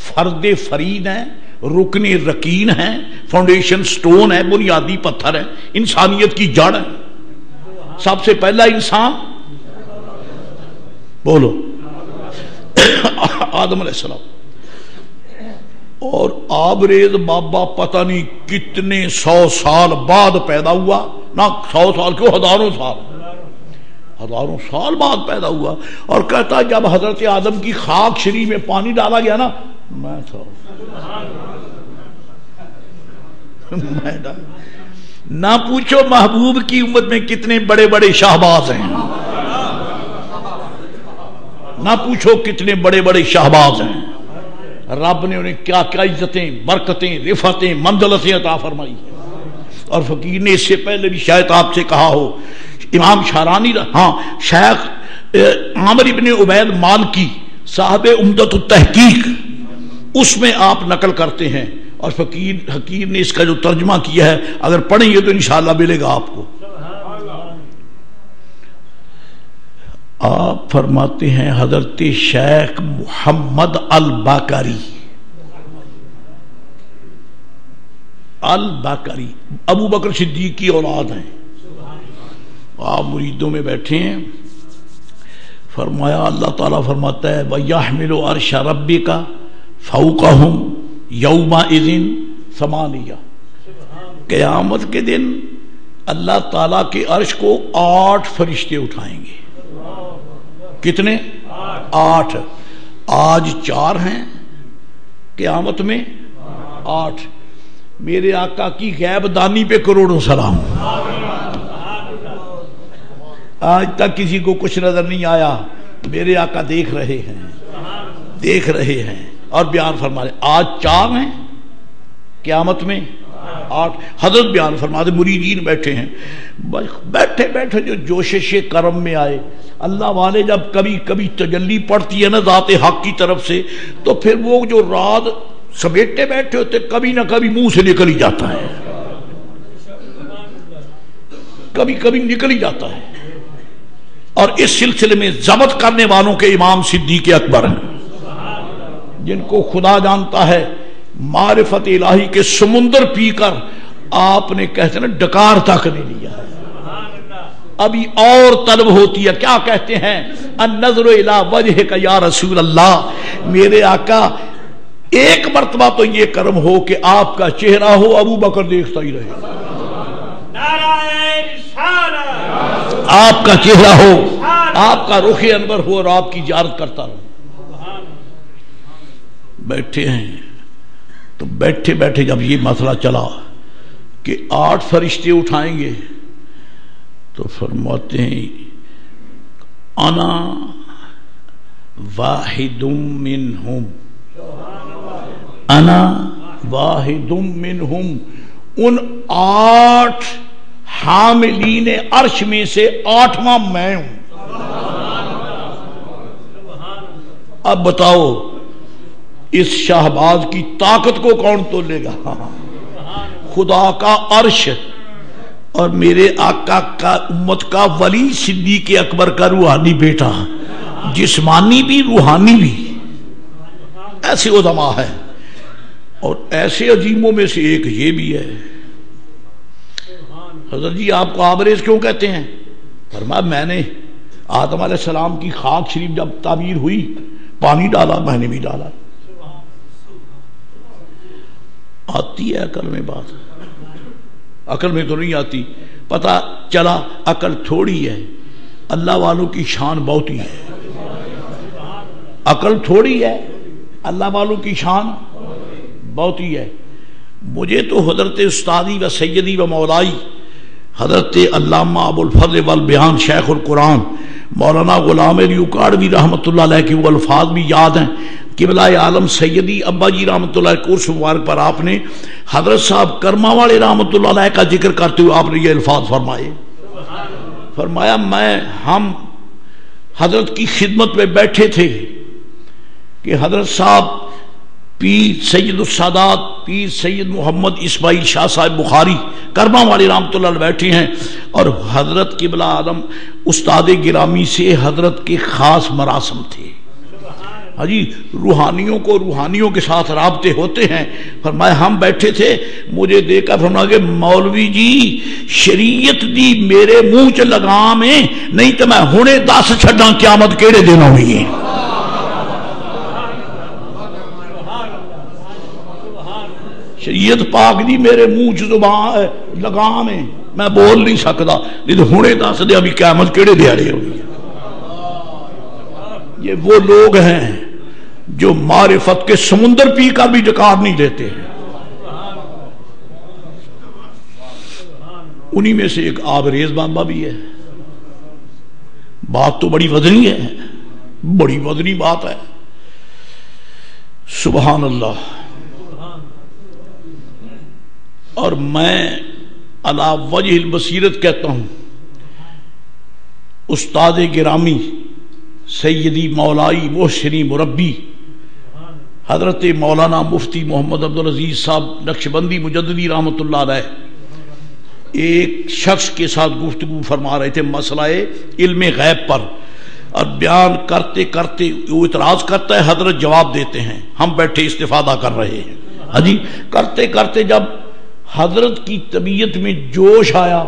S1: فرد فرید ہے، رکن رکین ہے، فاؤنڈیشن سٹون ہے، بنیادی پتھر ہے، انسانیت کی جڑ ہے، سب سے پہلا انسان بولو آدم علیہ السلام، اور آبریز بابا پتہ نہیں کتنے 100 سال بعد پیدا ہوا، نہ 100 سال کیوں، ہزاروں سال بعد پیدا ہوا، اور کہتا جب حضرت آدم کی خاک شریف میں پانی ڈالا گیا نا میں تھا نہ پوچھو محبوب کی امت میں کتنے بڑے بڑے شہباز ہیں، نہ پوچھو کتنے بڑے بڑے شہباز ہیں، رب نے انہیں کیا کیا عزتیں، برکتیں، رفعتیں، منزلتیں عطا فرمائی، اور فقیر نے اس سے پہلے بھی شاید آپ سے کہا ہو، امام شارانی، ہاں شیخ عامر ابن عبید مالکی صاحب عمدۃ التحقیق، اس میں آپ نقل کرتے ہیں، اور فقیر حکیر نے اس کا جو ترجمہ کیا ہے اگر پڑھیں گے تو انشاءاللہ ملے گا آپ کو۔ آپ فرماتے ہیں حضرت شیخ محمد الباقری ابو بکر صدیق کی اولاد ہیں، آپ مریدوں میں بیٹھے ہیں، فرمایا اللہ تعالیٰ فرماتا ہے وَيَحْمِلُ عَرْشَ رَبِّكَ فَوْقَهُمْ يَوْمَئِذٍ ثَمَانِيَّةٌ، قیامت کے دن اللہ تعالیٰ کے عرش کو 8 فرشتے اٹھائیں گے۔ کتنے؟ 8۔ آج 4 ہیں، قیامت میں 8۔ میرے آقا کی غیب دانی پہ کروڑوں سلام۔ آج تک کسی کو کچھ نظر نہیں آیا، میرے آقا دیکھ رہے ہیں اور بیان فرما رہے، آج 4 ہیں، قیامت میں 8۔ حضرت بیان فرما دے، مریدین بیٹھے ہیں، بیٹھے جو جوشش کرم میں آئے، اللہ والے جب کبھی کبھی تجلی پڑتی ہے نا ذات حق کی طرف سے، تو پھر وہ جو رات سمیٹے بیٹھے ہوتے کبھی نہ کبھی منہ سے نکل ہی جاتا ہے، کبھی نکل ہی جاتا ہے، اور اس سلسلے میں ضبط کرنے والوں کے امام صدیق اکبر ہیں، جن کو خدا جانتا ہے، معرفت الہی کے سمندر پی کر آپ نے کہتے ہیں ڈکار تک نہیں لیا ہے، ابھی اور طلب ہوتی ہے، کیا کہتے ہیں النظر الی وجہک یا رسول اللہ، میرے آقا ایک مرتبہ تو یہ کرم ہو کہ آپ کا چہرہ ہو، ابو بکر دیکھتا ہی رہے، آپ کا چہرہ ہو، آپ کا رخ انور ہو، اور آپ کی زیارت کرتا رہو۔ بیٹھے ہیں تو بیٹھے جب یہ مسئلہ چلا کہ 8 فرشتے اٹھائیں گے تو فرماتے ہیں انا واحد منہم، انا واحد منہم، ان 8 حاملین عرش میں سے 8واں میں ہوں۔ اب بتاؤ اس شہباز کی طاقت کو کون تولے گا؟ خدا کا عرش اور میرے آقا کا امت کا ولی صدیق اکبر کا روحانی بیٹا، جسمانی بھی روحانی بھی، ایسے علماء ہے، اور ایسے عظیموں میں سے ایک یہ بھی ہے۔ حضرت جی آپ کو آبریز کیوں کہتے ہیں؟ فرمایا میں نے آدم علیہ السلام کی خاک شریف جب تعمیر ہوئی پانی ڈالا، میں نے بھی ڈالا۔ آتی ہے عقل میں بات؟ عقل میں تو نہیں آتی، پتہ چلا عقل تھوڑی ہے، اللہ والوں کی شان بہت ہی ہے، عقل تھوڑی ہے، اللہ والوں کی شان بہت ہی ہے۔ مجھے تو حضرت استادی و سیدی و مولائی حضرت علامہ ابو الفضل والبیان شیخ القرآن مولانا غلام علی اکاڑوی رحمۃ اللہ علیہ کی وہ الفاظ بھی یاد ہیں، قبلہ عالم سیدی ابا جی رحمۃ اللہ علیہ کورس مبارک پر آپ نے حضرت صاحب کرما والے رحمۃ اللہ علیہ کا ذکر کرتے ہوئے آپ نے یہ الفاظ فرمائے، فرمایا ہم حضرت کی خدمت میں بیٹھے تھے کہ حضرت صاحب پیر سید السادات پیر سید محمد اسماعیل شاہ صاحب بخاری کرما والے رحمۃ اللہ علیہ بیٹھے ہیں، اور حضرت قبلہ عالم استاد گرامی سے حضرت کے خاص مراسم تھے۔ ہاں جی، روحانیوں کو روحانیوں کے ساتھ رابطے ہوتے ہیں۔ فرمایا ہم بیٹھے تھے، مجھے دیکھا فرمایا کہ مولوی جی شریعت دی میرے منہ چ لگام ہے، نہیں تو میں ہنے دس چھڈاں قیامت کیڑے دن ہونی ہے۔ شریعت پاک دی میرے منہ چ زبان لگام ہے، میں بول نہیں سکتا، نہیں تو ہنے دس دے ابھی قیامت کیڑے دیہڑے ہونی ہے۔ یہ وہ لوگ ہیں جو معرفت کے سمندر پی کر بھی ڈکار نہیں دیتے ہیں۔ انہی میں سے ایک آبریز بابا بھی ہے۔ بات تو بڑی وزنی ہے، بڑی وزنی بات ہے، سبحان اللہ۔ اور میں علی وجہ البصیرت کہتا ہوں، استاد گرامی سیدی مولائی محسنی مربی حضرت مولانا مفتی محمد عبدالعزیز صاحب نقشبندی مجددی رحمۃ اللہ علیہ ایک شخص کے ساتھ گفتگو فرما رہے تھے مسئلہ علم غیب پر، اور بیان کرتے کرتے وہ اعتراض کرتا ہے، حضرت جواب دیتے ہیں، ہم بیٹھے استفادہ کر رہے ہیں۔ ہاں جی، کرتے کرتے جب حضرت کی طبیعت میں جوش آیا،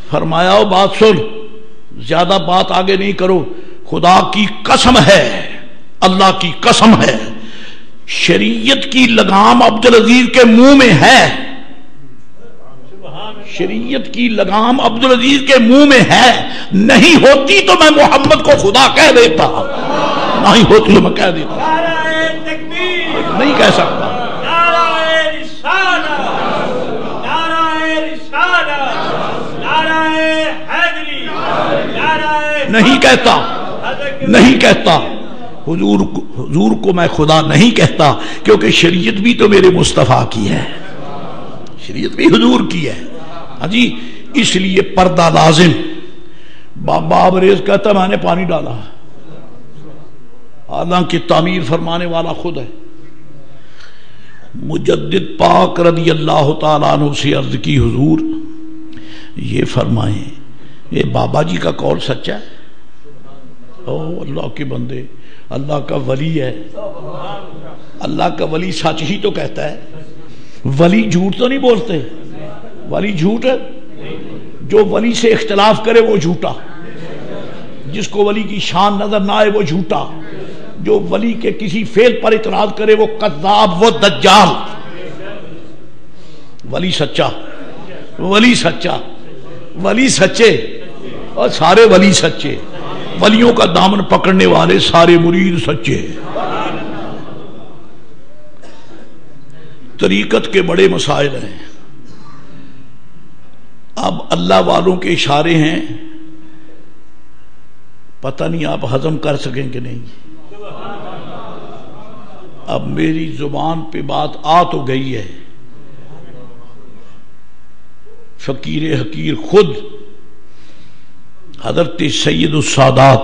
S1: فرمایا او بات سن، زیادہ بات آگے نہیں کرو، خدا کی قسم ہے، اللہ کی قسم ہے، شریعت کی لگام عبدالعزیز کے منہ میں ہے، شریعت کی لگام عبدالعزیز کے منہ میں ہے، نہیں ہوتی تو میں محمد کو خدا کہہ دیتا، نہیں ہوتی تو میں کہہ دیتا، نہیں کہہ سکتا، نہیں کہتا، نہیں کہتا، حضور کو میں خدا نہیں کہتا، کیونکہ شریعت بھی تو میرے مصطفیٰ کی ہے، شریعت بھی حضور کی ہے۔ ہاں جی، اس لیے پردہ لازم۔ بابا آبریز کہتا میں نے پانی ڈالا، حالانکہ تعمیر فرمانے والا خود ہے۔ مجدد پاک رضی اللہ تعالیٰ عنہ سے عرض کی حضور یہ فرمائیں، یہ بابا جی کا قول سچا ہے؟ او اللہ کے بندے، اللہ کا ولی ہے، اللہ کا ولی سچ ہی تو کہتا ہے، ولی جھوٹ تو نہیں بولتے، ولی جھوٹ ہے، جو ولی سے اختلاف کرے وہ جھوٹا، جس کو ولی کی شان نظر نہ آئے وہ جھوٹا، جو ولی کے کسی فعل پر اعتراض کرے وہ کذاب، وہ دجال۔ ولی سچا، ولی سچا، ولی سچے، اور سارے ولی سچے، ولیوں کا دامن پکڑنے والے سارے مرید سچے۔ طریقت کے بڑے مسائل ہیں، اب اللہ والوں کے اشارے ہیں، پتہ نہیں آپ ہضم کر سکیں کہ نہیں۔ اب میری زبان پہ بات آ تو گئی ہے، فقیر حقیر خود حضرت سید السادات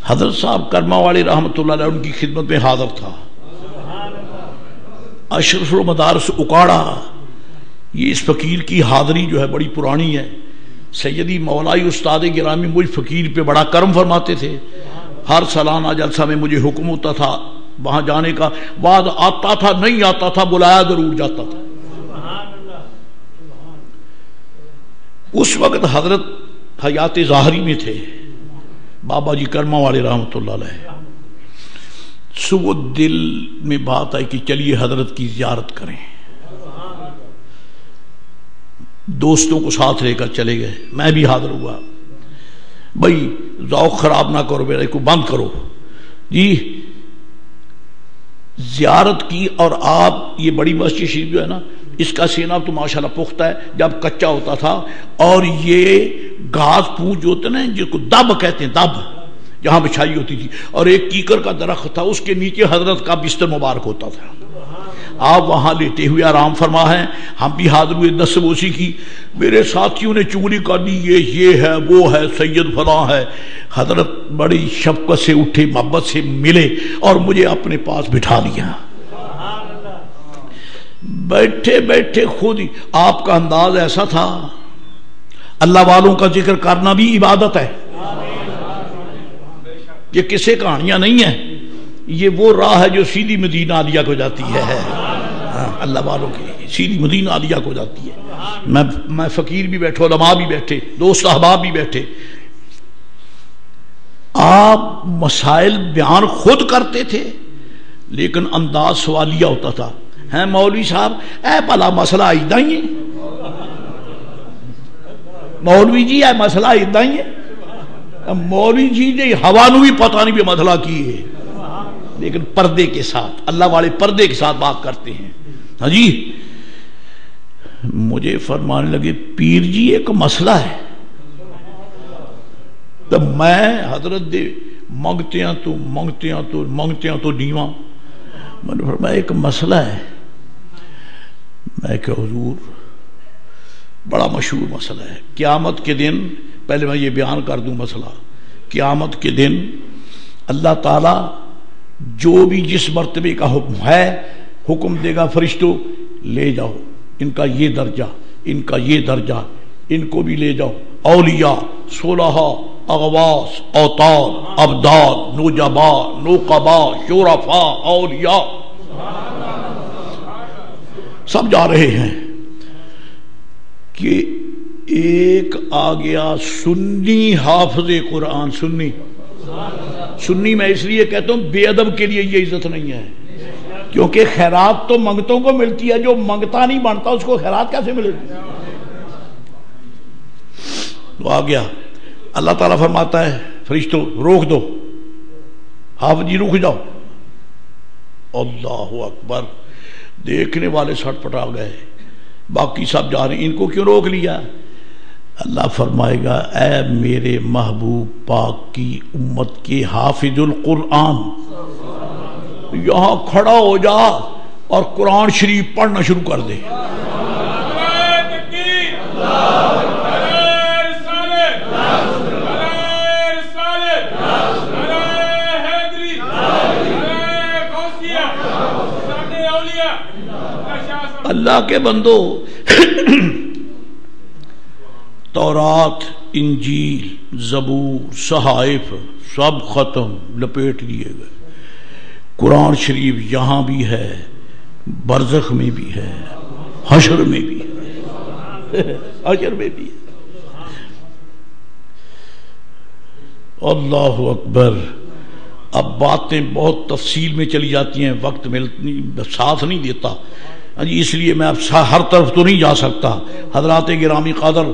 S1: حضرت صاحب کرما والے رحمۃ اللہ علیہ ان کی خدمت میں حاضر تھا۔ اشرف المدارس اکاڑا، یہ اس فقیر کی حاضری جو ہے بڑی پرانی ہے۔ سیدی مولائی استاد گرامی مجھ فقیر پہ بڑا کرم فرماتے تھے، ہر سالانہ جلسہ میں مجھے حکم ہوتا تھا وہاں جانے کا، بعد آتا تھا نہیں آتا تھا، بلایا ضرور جاتا تھا۔ اس وقت حضرت حیات ظاہری میں تھے، بابا جی کرما والے رحمۃ اللہ علیہ۔ صبح دل میں بات آئی کہ چلیے حضرت کی زیارت کریں، دوستوں کو ساتھ لے کر چلے گئے، میں بھی حاضر ہوا۔ بھائی ذوق خراب نہ کرو، میرے کو بند کرو جی، زیارت کی۔ اور آپ یہ بڑی مسجد شریف جو ہے نا، اس کا سینہ تو ماشاءاللہ پختہ ہے، جب کچا ہوتا تھا، اور یہ گھاس پھوس جو ہوتے نا جس کو دب کہتے ہیں، دب، جہاں بچھائی ہوتی تھی، اور ایک کیکر کا درخت تھا، اس کے نیچے حضرت کا بستر مبارک ہوتا تھا. آپ وہاں لیٹے ہوئے آرام فرما ہیں، ہم بھی حاضر ہوئے نصب اسی کی. میرے ساتھیوں نے چغلی کر دی، یہ ہے وہ ہے سید فلاں ہے. حضرت بڑی شفقت سے اٹھے، محبت سے ملے اور مجھے اپنے پاس بٹھا لیا. بیٹھے بیٹھے خود ہی آپ کا انداز ایسا تھا. اللہ والوں کا ذکر کرنا بھی عبادت ہے، یہ کسے کہانیاں نہیں ہیں، یہ وہ راہ ہے جو سیدھی مدینہ عالیہ کو جاتی ہے. اللہ والوں کی سیدھی مدینہ عالیہ کو جاتی ہے. میں فقیر بھی بیٹھے، علماء بھی بیٹھے، دوست احباب بھی بیٹھے. آپ مسائل بیان خود کرتے تھے لیکن انداز سوالیہ ہوتا تھا. ہیں مولوی صاحب اے بھلا مسئلہ ادھا ہی ہے، مولوی جی اے مسئلہ ادھا ہی ہے. مولوی جی نے ہوا نو بھی پتہ نہیں بھی مسئلہ کی ہے، لیکن پردے کے ساتھ، اللہ والے پردے کے ساتھ بات کرتے ہیں. ہاں جی، مجھے فرمانے لگے پیر جی ایک مسئلہ ہے. تو میں حضرت دے منگتے ہیں تو نیواں. میں نے فرمایا ایک مسئلہ ہے. میں کہ حضور بڑا مشہور مسئلہ ہے. قیامت کے دن، پہلے میں یہ بیان کر دوں مسئلہ، قیامت کے دن اللہ تعالی جو بھی جس مرتبے کا حکم ہے حکم دے گا، فرشتوں لے جاؤ ان کا یہ درجہ، ان کا یہ درجہ، ان کو بھی لے جاؤ. اولیاء، صلحاء، اغواس، اوتاد، ابدال، نجبا، نقبا، شرفا، اولیاء، سب جا رہے ہیں. کہ ایک آ گیا سنی حافظ قرآن. سنی میں اس لیے کہتا ہوں بے ادب کے لیے یہ عزت نہیں ہے، کیونکہ خیرات تو منگتوں کو ملتی ہے، جو منگتا نہیں بنتا اس کو خیرات کیسے ملے گی. تو آ گیا. اللہ تعالیٰ فرماتا ہے فرشتوں روک دو، حافظ جی رک جاؤ. اللہ اکبر. دیکھنے والے سٹ پٹا گئے، باقی سب جا رہے ہیں، ان کو کیوں روک لیا؟ اللہ فرمائے گا اے میرے محبوب پاک کی امت کے حافظ القرآن، یہاں کھڑا ہو جا اور قرآن شریف پڑھنا شروع کر دے. اللہ کے بندو، تورات، انجیل، زبور، صحائف سب ختم، لپیٹ لیے گئے. قرآن شریف یہاں بھی ہے، برزخ میں بھی ہے، حشر میں بھی ہے، حشر میں بھی ہے. اللہ اکبر. اب باتیں بہت تفصیل میں چلی جاتی ہیں، وقت ساتھ نہیں دیتا، اس لیے میں اب ہر طرف تو نہیں جا سکتا. حضرات گرامی قدر،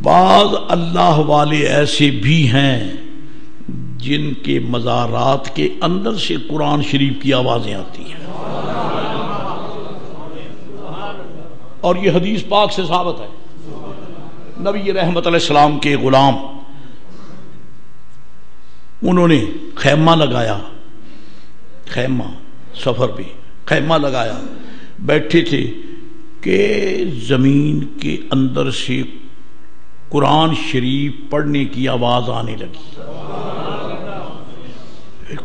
S1: بعض اللہ والے ایسے بھی ہیں جن کے مزارات کے اندر سے قرآن شریف کی آوازیں آتی ہیں، اور یہ حدیث پاک سے ثابت ہے. نبی رحمت علیہ السلام کے غلام، انہوں نے خیمہ لگایا، خیمہ سفر پہ خیمہ لگایا، بیٹھے تھے کہ زمین کے اندر سے قرآن شریف پڑھنے کی آواز آنے لگی.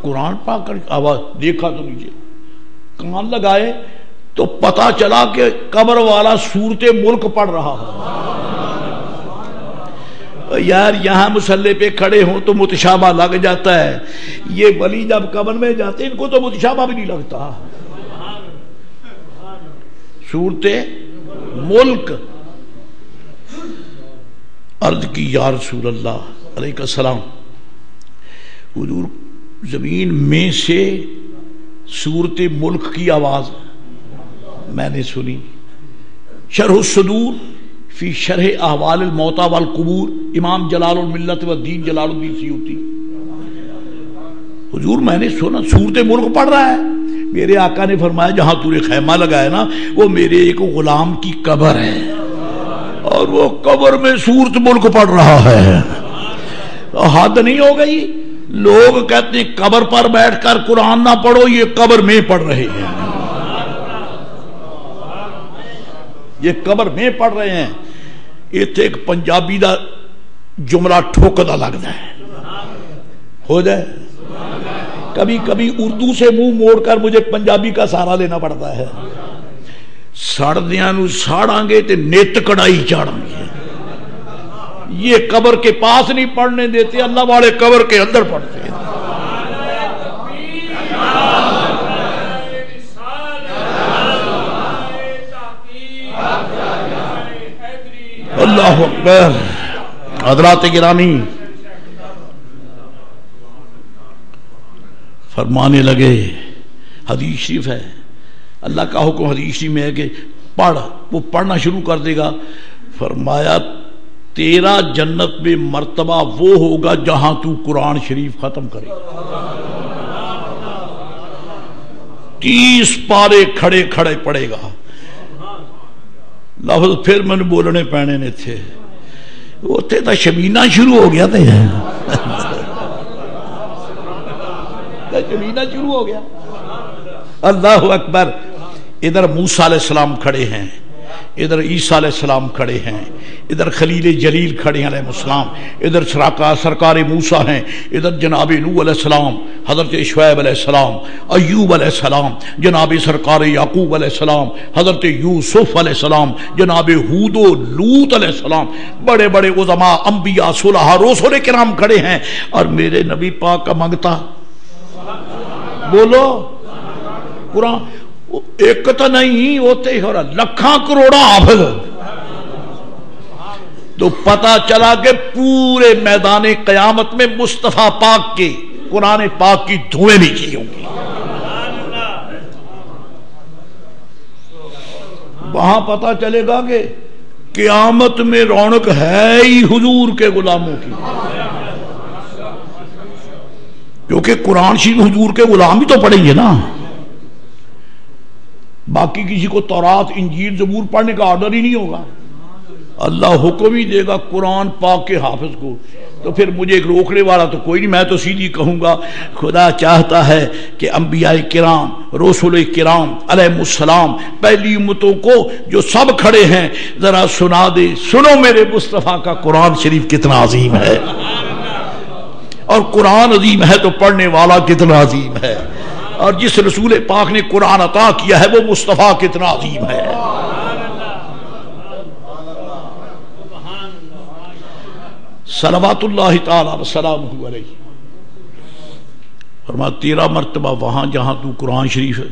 S1: قرآن پاک کر آواز، دیکھا تو نیچے، کان لگائے تو پتا چلا کہ قبر والا سورت ملک پڑھ رہا ہے. یار یہاں مسلح پہ کھڑے ہوں تو متشابہ لگ جاتا ہے، یہ ولی جب قبر میں جاتے ان کو تو متشابہ بھی نہیں لگتا. سورت ملک. عرض کی یا رسول اللہ علیہ السلام، حضور زمین میں سے سورت ملک کی آواز میں نے سنی. شرح الصدور فی شرح احوال الموتى والقبور، امام جلال الملت والدین جلال الدین سیوطی. حضور میں نے سنا سورت ملک پڑھ رہا ہے. میرے آقا نے فرمایا جہاں تو نے خیمہ لگایا نا وہ میرے ایک غلام کی قبر ہے، اور وہ قبر میں سورت ملک پڑھ رہا ہے. حد نہیں ہو گئی؟ لوگ کہتے ہیں قبر پر بیٹھ کر قرآن نہ پڑھو، یہ قبر میں پڑھ رہے ہیں، یہ قبر میں پڑھ رہے ہیں۔ اتنے ایک پنجابی دا جملہ ٹھوکدا لگتا ہے، ہو جائے کبھی کبھی اردو سے منہ موڑ کر مجھے پنجابی کا سہارا لینا پڑتا ہے۔ سڑدیاں نو ساڑاں گے تے نیت کڑائی چاڑاں گے، یہ قبر کے پاس نہیں پڑھنے دیتے، اللہ والے قبر کے اندر پڑھتے ہیں۔ اللہ اکبر۔ حضرات گرامی فرمانے لگے، حدیث شریف ہے، اللہ کا حکم حدیث شریف میں ہے کہ پڑھ، وہ پڑھنا شروع کر دے گا۔ فرمایا تیرا جنت میں مرتبہ وہ ہوگا جہاں تو قرآن شریف ختم کرے، 30 پارے کھڑے کھڑے پڑے گا۔ لفظ پھر میں نے بولنے پینے نے تھے، وہ تھے تا شمینہ شروع ہو گیا تھا، شمینہ شروع ہو گیا۔ اللہ اکبر۔ ادھر موسیٰ علیہ السلام کھڑے ہیں، ادھر عیسیٰ علیہ السلام کھڑے ہیں، ادھر خلیل جلیل کھڑے ہیں علیہ السلام، ادھر سرکار موسیٰ ہیں، ادھر جناب نوح علیہ السلام، حضرت شعیب علیہ السلام، ایوب علیہ السلام، جناب سرکار یعقوب علیہ السلام، حضرت یوسف علیہ السلام، جناب ہود و لوط علیہ السلام، بڑے بڑے عظماء، انبیاء، صلحاء، رسول کرام کھڑے ہیں، اور میرے نبی پاک کا منگتا بولو قرآن ایک تو نہیں ہوتے ہو رہا، لکھاں کروڑا حافظ۔ تو پتا چلا کہ پورے میدان قیامت میں مصطفیٰ پاک کے قرآن پاک کی دھوئیں نیچی ہوں گی۔ وہاں پتا چلے گا کہ قیامت میں رونق ہے ہی حضور کے غلاموں کی، کیونکہ قرآن شریف حضور کے غلام ہی تو پڑھیں گے نا، باقی کسی کو تورات انجیل زبور پڑھنے کا آرڈر ہی نہیں ہوگا۔ اللہ حکم ہی دے گا قرآن پاک کے حافظ کو، تو پھر مجھے ایک روکنے والا تو کوئی نہیں، میں تو سیدھی کہوں گا خدا چاہتا ہے کہ انبیاء کرام، رسول کرام علیہ السلام، پہلی امتوں کو جو سب کھڑے ہیں، ذرا سنا دے، سنو میرے مصطفیٰ کا قرآن شریف کتنا عظیم ہے، اور قرآن عظیم ہے تو پڑھنے والا کتنا عظیم ہے، اور جس رسول پاک نے قرآن عطا کیا ہے وہ مصطفیٰ کتنا عظیم ہے۔ صلوات اللہ تعالی وسلامہ علیہ۔ فرمایا تیرا مرتبہ وہاں جہاں تو قرآن شریف ہے۔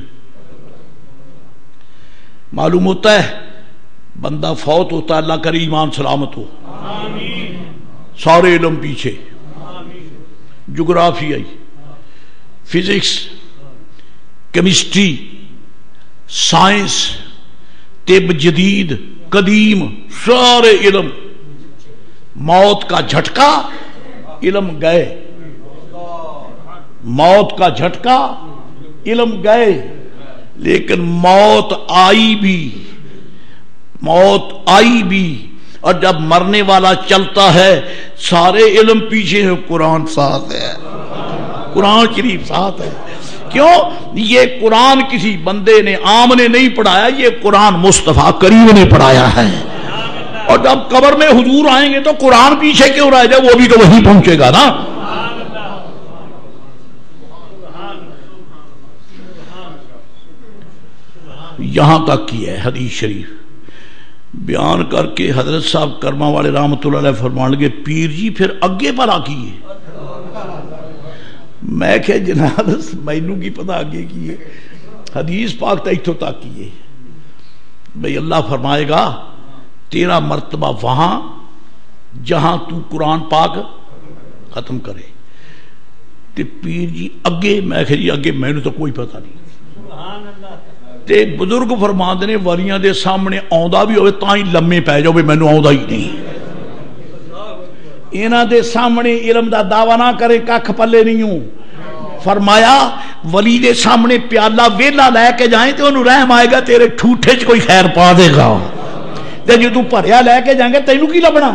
S1: معلوم ہوتا ہے بندہ فوت ہوتا ہے، اللہ کرے ایمان سلامت ہو، سارے علم پیچھے، جغرافیائی، فزکس، کیمسٹری، سائنس، طب جدید قدیم، سارے علم، موت کا جھٹکا علم گئے، موت کا جھٹکا علم گئے، لیکن موت آئی بھی، موت آئی بھی، اور جب مرنے والا چلتا ہے سارے علم پیچھے ہیں، قرآن ساتھ ہے، قرآن شریف ساتھ ہے۔ کیوں؟ یہ قرآن کسی بندے نے عام نے نہیں پڑھایا، یہ قرآن مصطفیٰ کریم نے پڑھایا ہے، اور جب قبر میں حضور آئیں گے تو قرآن پیچھے کیوں رہ جائے، وہ بھی تو وہیں پہنچے گا نا۔ یہاں تک کی ہے حدیث شریف بیان کر کے حضرت صاحب کرما والے رحمت اللہ علیہ فرمان لگے، پیر جی پھر اگے پر آکیے۔ میں کہ جناب مینوں کی پتہ آگے کیے، حدیث پاک تیتھوں تک کیے بھئی اللہ فرمائے گا تیرا مرتبہ وہاں جہاں تو قرآن پاک ختم کرے۔ تے پیر جی اگے، میں کہ جی اگے مینوں تو کوئی پتہ نہیں۔ تے بزرگ فرماندے نے ولیاں دے سامنے آوندا بھی ہوئے تاں ہی لمے پے جاؤ، مینوں آوندا ہی نہیں۔ انہاں دے سامنے علم دا دعویٰ نہ کرے، ککھ پلے نہیں ہوں۔ فرمایا ولی دے سامنے پیالہ ویلا لے کے جائیں تو انہوں رحم آئے گا، تیرے ٹھوٹے چ کوئی خیر پا دے گا، تے جو تو بھریا لے کے جائیں گے تینوں کی لبنا۔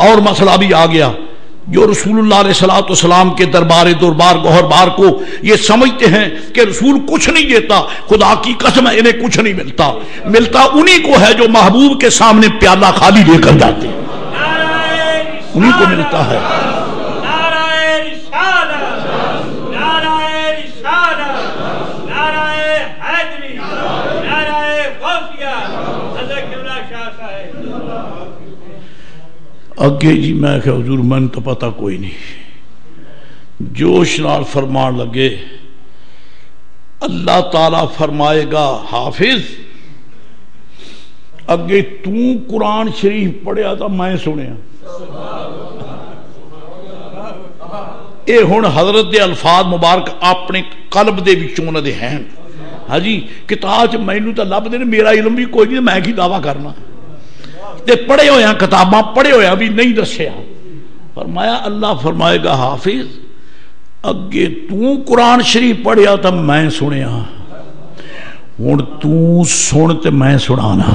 S1: اور مسئلہ بھی آ گیا، جو رسول اللہ علیہ السلام کے دربار گوہر بار کو یہ سمجھتے ہیں کہ رسول کچھ نہیں دیتا، خدا کی قسم ہے انہیں کچھ نہیں ملتا، ملتا انہی کو ہے جو محبوب کے سامنے پیالہ خالی لے کر جاتے ہیں، انہی کو ملتا ہے۔ اگے جی میں کہ حضور من تو پتہ کوئی نہیں، جوش نال فرمان لگے، اللہ تعالیٰ فرمائے گا حافظ اگے تو قرآن شریف پڑھیا تھا میں سنیا، اے ہن حضرت دے الفاظ مبارک اپنے قلب دے وچوں انہاں دے ہیں، ہاں جی کتاب چ مینوں تے لب دے میرا علم بھی کوئی نہیں، میں کی دعویٰ کرنا، تے پڑھے ہویا کتاباں پڑھے ہویا بھی نہیں دسیا۔ فرمایا اللہ فرمائے گا حافظ اگے تو قرآن شریف پڑھیا تا میں سنیا، ہن تو سن تے میں سنانا۔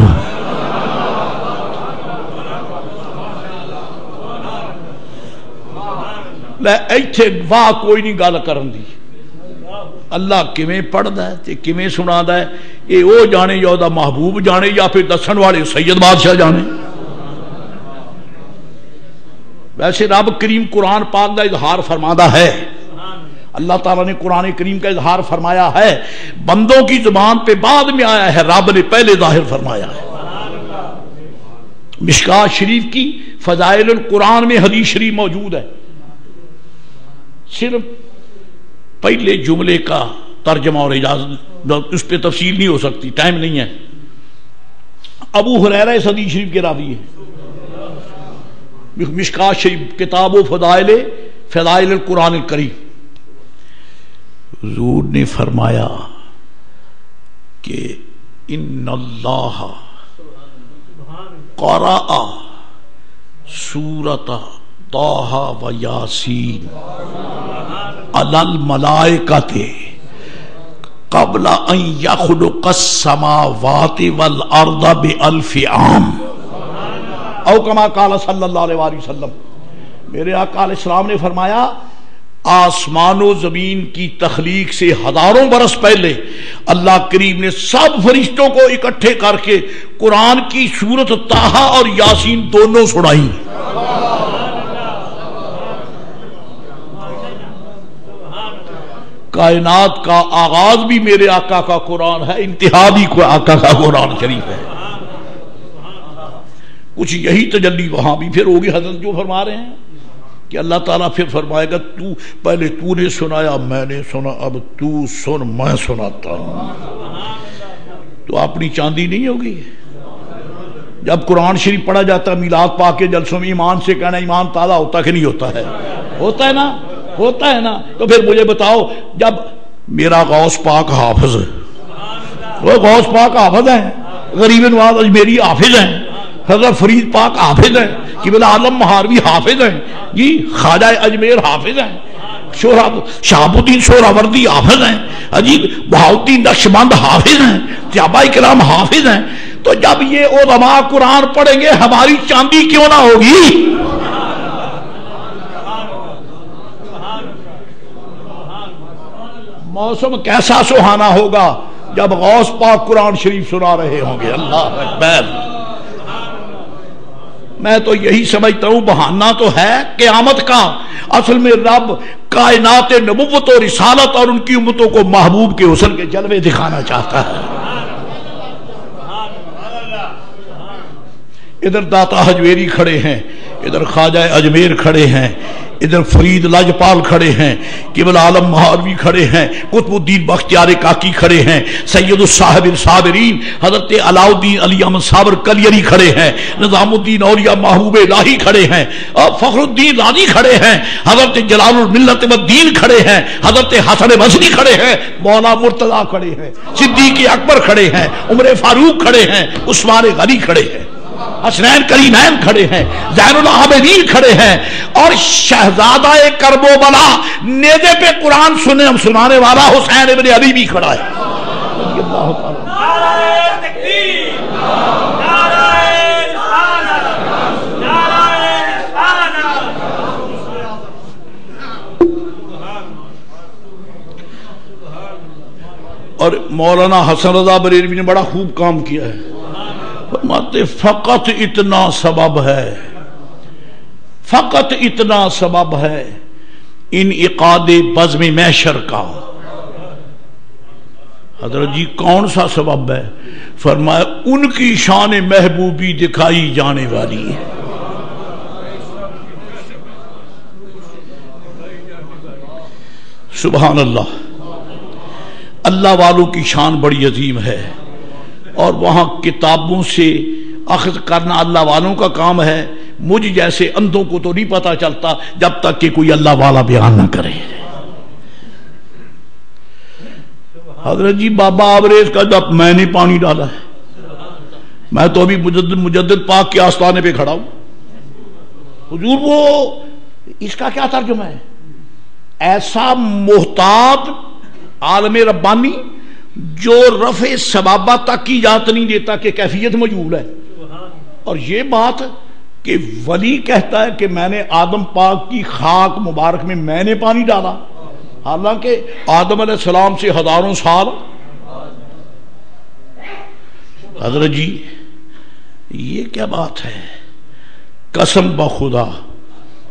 S1: لے ایتھے واہ کوئی نہیں گل کرن دی، اللہ کیویں پڑھدا ہے تے کیویں سنادا ہے اے او جانے یا دا محبوب جانے یا پھر دسن والے سید بادشاہ جانے۔ ویسے رب کریم قرآن پاک دا اظہار فرماتا ہے، اللہ تعالیٰ نے قرآن کریم کا اظہار فرمایا ہے، بندوں کی زبان پہ بعد میں آیا ہے، رب نے پہلے ظاہر فرمایا ہے۔ مشکات شریف کی فضائل القرآن میں حدیث شریف موجود ہے، صرف پہلے جملے کا ترجمہ اور اجازت اس پہ تفصیل نہیں ہو سکتی، ٹائم نہیں ہے۔ ابو ہریرہ اس حدیث شریف کے راوی ہے، مشکات شریف کتاب و فضائل القرآن الکریم۔ حضور نے فرمایا کہ ان اللہ قرأ سورۃ طٰہٰ و یاسین علی الملائکۃ قبل ان یخلق السماوات والارض بألف عام، او کما قال صلی اللہ علیہ وآلہ وسلم۔ میرے آقا علیہ السلام نے فرمایا آسمان و زمین کی تخلیق سے ہزاروں برس پہلے اللہ کریم نے سب فرشتوں کو اکٹھے کر کے قرآن کی سورۃ طٰہٰ اور یاسین دونوں سنائی۔ کائنات کا آغاز بھی میرے آقا کا قرآن ہے، انتہا بھی آقا کا قرآن شریف ہے۔ کچھ یہی تجلی وہاں بھی پھر ہوگی، حضرت جو فرما رہے ہیں کہ اللہ تعالیٰ پھر فرمائے گا تو پہلے تو نے سنایا میں نے سنا، اب تو سن میں سناتا ہوں۔ تو اپنی چاندی نہیں ہوگی۔ جب قرآن شریف پڑھا جاتا ہے میلاد پاک کے جلسوں میں ایمان سے کہنا ایمان تازہ ہوتا کہ نہیں ہوتا ہے؟ ہوتا ہے نا، ہوتا ہے نا۔ تو پھر مجھے بتاؤ جب میرا غوث پاک حافظ ہے، وہ غوث پاک حافظ ہیں، غریب نواز اجمیری حافظ ہیں، حضرت فرید پاک حافظ ہیں، قبلہ عالم مہاروی حافظ ہیں، جی خواجہ اجمیر حافظ ہیں، شہاب الدین سہروردی حافظ ہیں، عجیب بہاؤالدین نقشبند حافظ ہیں، صحابہ کرام حافظ ہیں۔ تو جب یہ علماء قرآن پڑھیں گے ہماری چاندی کیوں نہ ہوگی؟ موسم کیسا سہانا ہوگا جب غوث پاک قرآن شریف سنا رہے ہوں گے۔ اللہ اکبر۔ میں تو یہی سمجھتا ہوں بہانہ تو ہے قیامت کا، اصل میں رب کائنات نبوت اور رسالت اور ان کی امتوں کو محبوب کے حسن کے جلوے دکھانا چاہتا ہے۔ ادھر داتا حجویری کھڑے ہیں، ادھر خواجہ اجمیر کھڑے ہیں، ادھر فرید لاجپال کھڑے ہیں، قبلہ عالم مہاروی کھڑے ہیں، قطب الدین بختیار کاکی کھڑے ہیں، سید الصاحب الصابرین حضرت علاؤالدین علی احمد صابر کلیری کھڑے ہیں، نظام الدین اولیاء محبوب الہی کھڑے ہیں، اور فخر الدین رازی کھڑے ہیں، حضرت جلال الملت والدین کھڑے ہیں، حضرت حسن بصری کھڑے ہیں، مولا مرتضیٰ کھڑے ہیں، صدیق اکبر کھڑے ہیں، عمر فاروق کھڑے ہیں، عثمان غنی کھڑے ہیں، حسنین کریمین کھڑے ہیں، زین العابدین کھڑے ہیں، اور شہزادہ کرب و بلا نیزے پہ قرآن سنانے والا حسین ابن علی بھی کھڑا ہے۔ رضی اللہ تعالیٰ۔ نعرہ تکبیر، نعرہ رسالت، نعرہ اور مولانا حسن رضا بریلوی نے بڑا خوب کام کیا ہے، فرماتے فقط اتنا سبب ہے، فقط اتنا سبب ہے انعقاد بزم محشر کا۔ حضرت جی کون سا سبب ہے؟ فرمایا ان کی شان محبوبی دکھائی جانے والی ہے۔ سبحان اللہ، اللہ والوں کی شان بڑی عظیم ہے، اور وہاں کتابوں سے اخذ کرنا اللہ والوں کا کام ہے۔ مجھ جیسے اندھوں کو تو نہیں پتا چلتا جب تک کہ کوئی اللہ والا بیان نہ کرے۔ حضرت جی بابا آوریز کا جب میں نے پانی ڈالا ہے، میں تو ابھی مجدد پاک کے آستانے پہ کھڑا ہوں، حضور وہ اس کا کیا ترجمہ ہے؟ ایسا محتاط عالم ربانی جو رفع سبابہ تک کی اجازت نہیں دیتا کہ کیفیت موجود ہے، اور یہ بات کہ ولی کہتا ہے کہ میں نے آدم پاک کی خاک مبارک میں میں نے پانی ڈالا، حالانکہ آدم علیہ السلام سے ہزاروں سال۔ حضرت جی یہ کیا بات ہے؟ قسم بخدا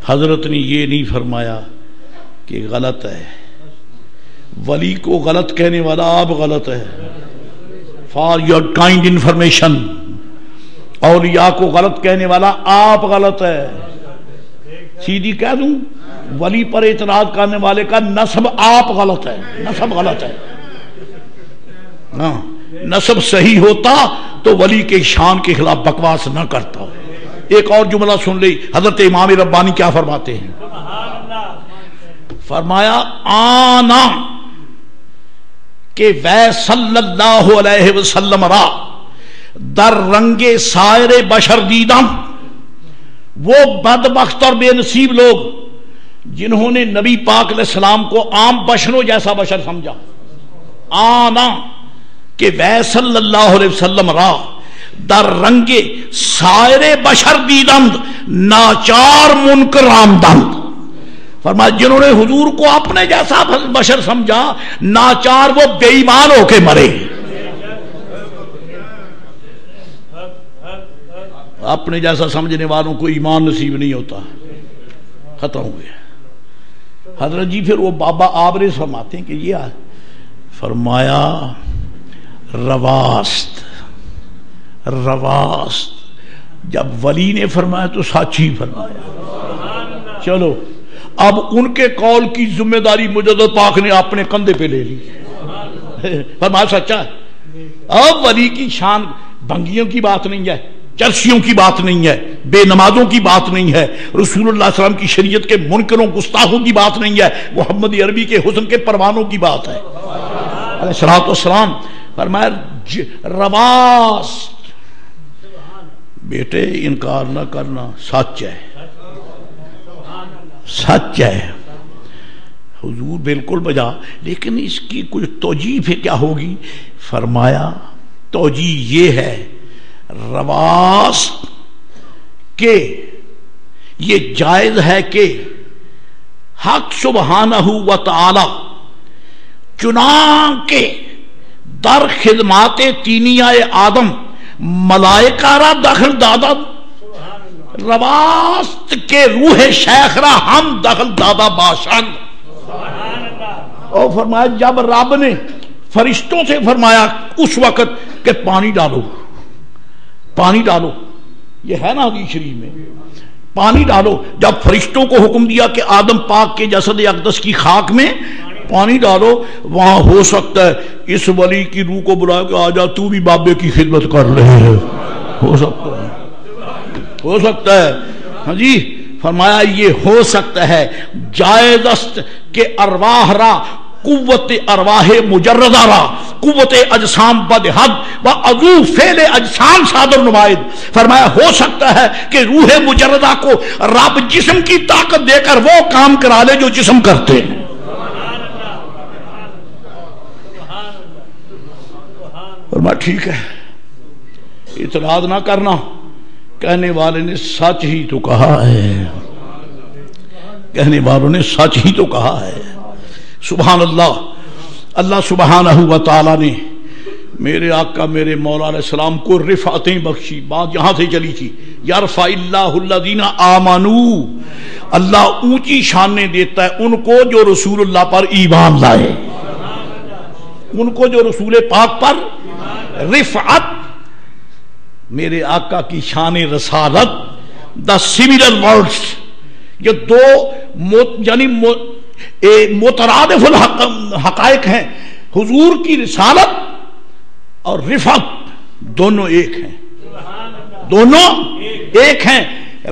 S1: حضرت نے یہ نہیں فرمایا کہ غلط ہے، ولی کو غلط کہنے والا آپ غلط ہے۔ فار یور کائنڈ انفارمیشن، اولیاء کو غلط کہنے والا آپ غلط ہے۔ سیدھی کہہ دوں، ولی پر اعتراض کرنے والے کا نسب آپ غلط ہے، نسب غلط ہے۔ ہاں نسب صحیح ہوتا تو ولی کے شان کے خلاف بکواس نہ کرتا۔ ایک اور جملہ سن لے، حضرت امام ربانی کیا فرماتے ہیں؟ فرمایا آنا کہ وے صلی اللہ علیہ وسلم را در رنگ سائر بشر دیدم، وہ بدبخت اور بے نصیب لوگ جنہوں نے نبی پاک علیہ السلام کو عام بشروں جیسا بشر سمجھا۔ آنا کہ وے صلی اللہ علیہ وسلم را در رنگ سائر بشر دیدم ناچار منکر آمدند، فرمایا جنہوں نے حضور کو اپنے جیسا بشر سمجھا، ناچار وہ بے ایمان ہو کے مرے۔ اپنے جیسا سمجھنے والوں کو ایمان نصیب نہیں ہوتا، ختم ہو گیا۔ حضرت جی پھر وہ بابا آبریز فرماتے ہیں کہ یہ فرمایا رواست، رواست جب ولی نے فرمایا تو سچ ہی فرمایا۔ چلو اب ان کے قول کی ذمہ داری مجدد پاک نے اپنے کندھے پہ لے لی، فرمایا سچا ہے۔ اب ولی کی شان بھنگیوں کی بات نہیں ہے، چرسیوں کی بات نہیں ہے، بے نمازوں کی بات نہیں ہے، رسول اللہ صلی اللہ علیہ وسلم کی شریعت کے منکروں گستاخوں کی بات نہیں ہے، محمد عربی کے حسن کے پروانوں کی بات ہے علیہ الصلوۃ والسلام۔ فرمایا رواس بیٹے انکار نہ کرنا، سچ ہے، سچ ہے حضور بالکل بجا، لیکن اس کی کچھ توجیہ پھر کیا ہوگی؟ فرمایا توجیہ یہ ہے رواس کہ یہ جائز ہے کہ حق سبحانہ و تعالی چنانکہ در خدمات تینیہ آدم ملائکہ را دخل دادا، رواست کے روح شیخ را ہم دخل دادا باشند۔ اور فرمایا جب رب نے فرشتوں سے فرمایا اس وقت کہ پانی ڈالو، پانی ڈالو، یہ ہے نا حدیث شریف میں، پانی ڈالو، جب فرشتوں کو حکم دیا کہ آدم پاک کے جسد اقدس کی خاک میں پانی ڈالو، وہاں ہو سکتا ہے اس ولی کی روح کو بلایا کہ آجا تو بھی بابے کی خدمت کر رہے ہیں، ہو سکتا ہے، ہو سکتا ہے۔ ہاں جی فرمایا یہ ہو سکتا ہے، جائز است کہ ارواح را قوت ارواح مجردہ را قوت اجسام بد حد و عضو فعل اجسام صادر نمائد۔ فرمایا ہو سکتا ہے کہ روح مجردہ کو رب جسم کی طاقت دے کر وہ کام کرا لے جو جسم کرتے ہیں۔ فرمایا ٹھیک ہے، اعتراض نہ کرنا، کہنے والے نے سچ ہی تو کہا ہے، کہنے والوں نے سچ ہی تو کہا ہے۔ سبحان اللہ، اللہ سبحانہ و تعالی نے میرے آقا میرے مولا علیہ السلام کو رفعتیں بخشی. بات یہاں سے چلی تھی. یرفع اللہ الذین آمنوا، اللہ اونچی شانیں دیتا ہے ان کو جو رسول اللہ پر ایمان لائے، ان کو جو رسول پاک پر رفعت، میرے آقا کی شان رسالت. دا سملر ورڈز، یہ دو یعنی مترادف الحقائق ہیں. حضور کی رسالت اور رفعت دونوں ایک ہیں، دونوں ایک ہیں.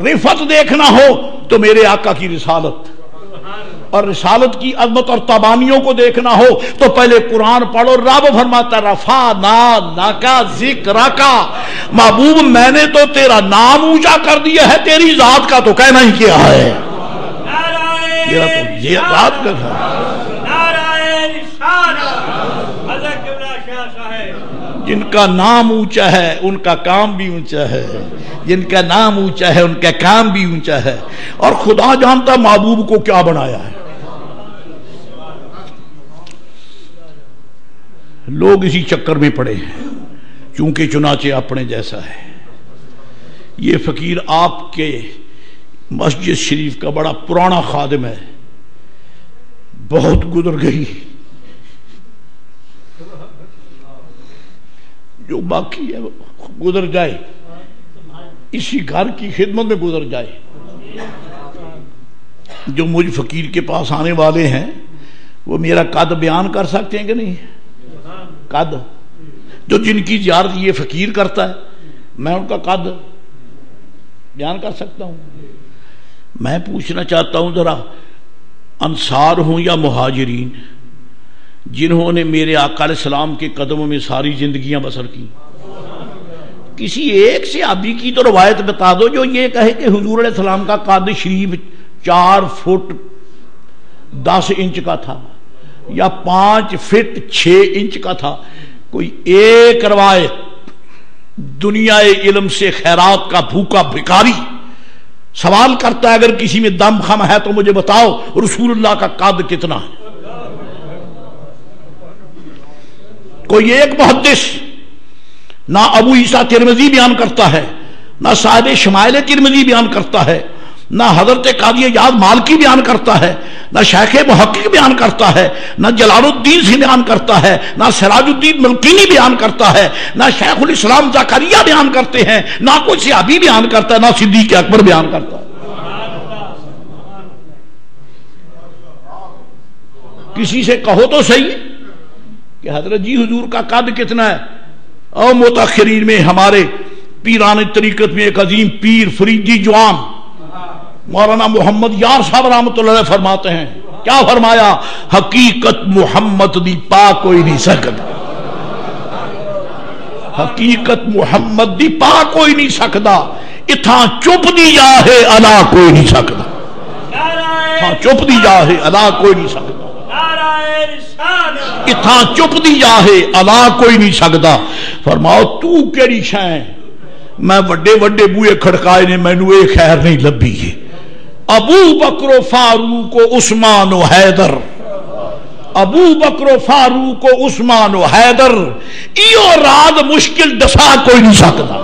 S1: رفعت دیکھنا ہو تو میرے آقا کی رسالت، اور رسالت کی عظمت اور تبانیوں کو دیکھنا ہو تو پہلے قرآن پڑھو. رب فرماتا رفعنا لک ذکرک، محبوب میں نے تو تیرا نام اونچا کر دیا ہے، تیری ذات کا تو کہنا ہی کیا ہے. میرا تو یہ ذات کا ہے. جن کا نام اونچا ہے ان کا کام بھی اونچا ہے، جن کا نام اونچا ہے ان کا کام بھی اونچا ہے. اور خدا جانتا محبوب کو کیا بنایا ہے. لوگ اسی چکر میں پڑے ہیں، چونکہ چنانچہ اپنے جیسا ہے. یہ فقیر آپ کے مسجد شریف کا بڑا پرانا خادم ہے، بہت گزر گئی. جو باقی ہے گزر جائے، اسی گھر کی خدمت میں گزر جائے. جو مجھ فقیر کے پاس آنے والے ہیں وہ میرا قد بیان کر سکتے ہیں کہ نہیں؟ قد جو جن کی زیارت یہ فقیر کرتا ہے، میں ان کا قد بیان کر سکتا ہوں؟ میں پوچھنا چاہتا ہوں ذرا، انصار ہوں یا مہاجرین جنہوں نے میرے آقا علیہ السلام کے قدموں میں ساری زندگیاں بسر کی، کسی ایک صحابی کی تو روایت بتا دو جو یہ کہے کہ حضور علیہ السلام کا قد شریف 4 فٹ 10 انچ کا تھا یا 5 فٹ 6 انچ کا تھا. کوئی ایک روایت. دنیا علم سے خیرات کا بھوکا بھکاری سوال کرتا ہے اگر کسی میں دم خم ہے تو مجھے بتاؤ رسول اللہ کا قد کتنا ہے. کوئی ایک محدث نہ ابو عیسیٰ ترمذی بیان کرتا ہے، نہ صاحب شمائل ترمذی بیان کرتا ہے، نہ حضرت قاضی اعجاز مالکی بیان کرتا ہے، نہ شیخ محقق بیان کرتا ہے، نہ جلال الدین سے بیان کرتا ہے، نہ سراج الدین ملکینی بیان کرتا ہے، نہ شیخ الاسلام زکریا بیان کرتے ہیں، نہ کوئی صحابی بیان کرتا ہے، نہ صدیق اکبر بیان کرتا ہے. کسی سے کہو تو صحیح کہ حضرت جی حضور کا قد کتنا ہے. اور متاخرین میں ہمارے پیران طریقت میں ایک عظیم پیر فریدی جوان مولانا محمد یار صاحب رحمۃ اللہ علیہ فرماتے ہیں، کیا فرمایا؟ حقیقت محمد دی پا کوئی نہیں سکتا، حقیقت محمد دی پا کوئی نہیں سکتا. اتھاں چپ دی جا ہے الا کوئی نہیں سکتا، اتھاں چپ دی جا ہے الا کوئی نہیں سکتا، اتھاں چپ دی جا ہے الا کوئی نہیں سکتا. فرماؤ تو کیڑی شے؟ میں وڈے وڈے بوئے کھڑکائے نے مینوں اے خیر نہیں لبھی ہے. ابو بکر و فاروق و عثمان و حیدر، ابو بکر و فاروق و عثمان و حیدر، ایو راز مشکل دسا کوئی نہیں سکتا.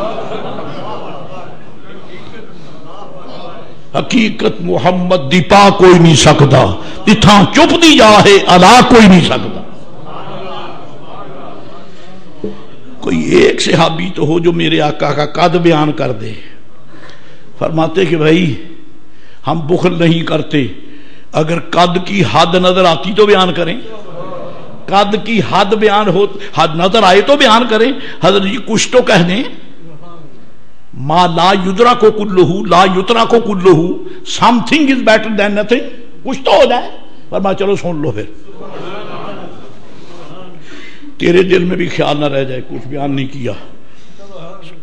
S1: حقیقت محمد دی پا کوئی نہیں سکتا، اتھاں چپ دی جا ہے الا کوئی نہیں سکتا. کوئی ایک صحابی تو ہو جو میرے آقا کا قد بیان کر دے. فرماتے کہ بھائی ہم بخل نہیں کرتے، اگر قد کی حد نظر آتی تو بیان کریں، قد کی حد بیان ہو حد نظر آئے تو بیان کریں. حضرت جی کچھ تو کہہ دیں، ما لا یدرک کلہ لا یترک کلہ، something is better than nothing, کچھ تو ہو جائے. فرمایا چلو سن لو پھر، تیرے دل میں بھی خیال نہ رہ جائے کچھ بیان نہیں کیا.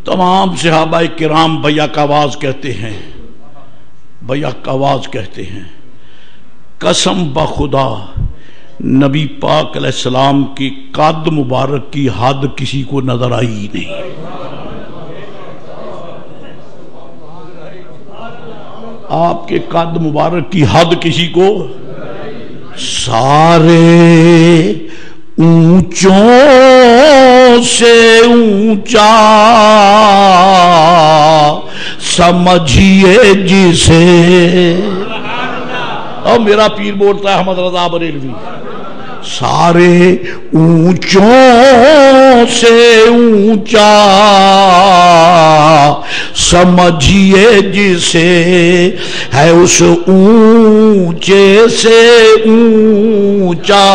S1: تمام صحابہ کرام بیک آواز کہتے ہیں، بیک آواز کہتے ہیں قسم بخدا نبی پاک علیہ السلام کی قد مبارک کی حد کسی کو نظر آئی نہیں. آپ کے قد مبارک کی حد کسی کو، سارے اونچوں سے اونچا سمجھیے جسے. اور میرا پیر بولتا ہے احمد رضا بریلوی، سارے اونچوں سے اونچا سمجھیے جسے، ہے اس اونچے سے اونچا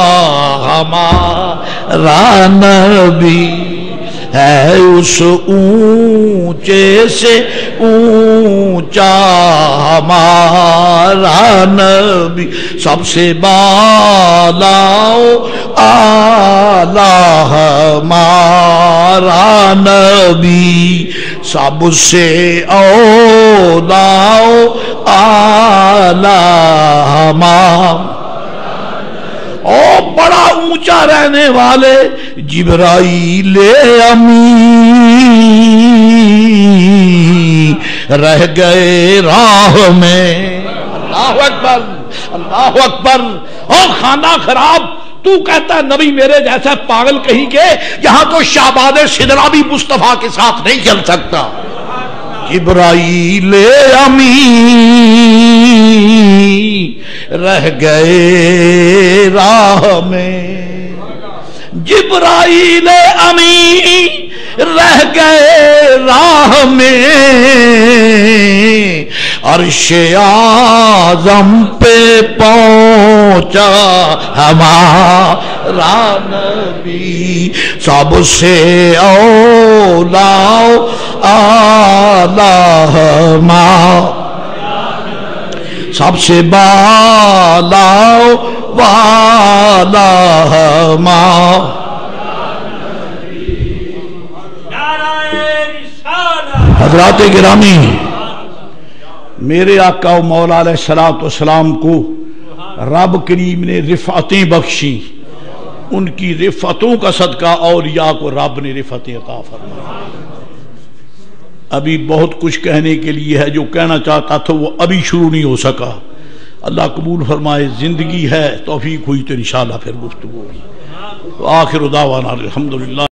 S1: ہمارا نبی، ہے اس اونچے سے اونچا ہمارا نبی، سب سے بالا اعلیٰ ہمارا نبی، سب سے اولیٰ اعلیٰ ہمارا. اور بڑا اونچا رہنے والے جبرائیل امین رہ گئے راہ میں. اللہ اکبر، اللہ اکبر. اور خانہ خراب تو کہتا ہے نبی میرے جیسا پاگل کہیں کے، یہاں تو شہباز سدرہ بھی مصطفیٰ کے ساتھ نہیں چل سکتا. جبرائیل امین رہ گئے راہ میں، جبرائیل امین رہ گئے راہ میں، عرش اعظم پہ پہنچا ہمارا نبی، سب سے اولیٰ اعلیٰ سب سے بالا والا حضرات گرامی، میرے آقا و مولا علیہ الصلوۃ والسلام کو رب کریم نے رفعتیں بخشی، ان کی رفعتوں کا صدقہ اولیاء کو رب نے رفعتیں عطا فرمائی. ابھی بہت کچھ کہنے کے لیے ہے، جو کہنا چاہتا تھا وہ ابھی شروع نہیں ہو سکا. اللہ قبول فرمائے. زندگی ہے، توفیق ہوئی تو انشاءاللہ پھر گفتگو ہوگی. آخر دعوانا الحمدللہ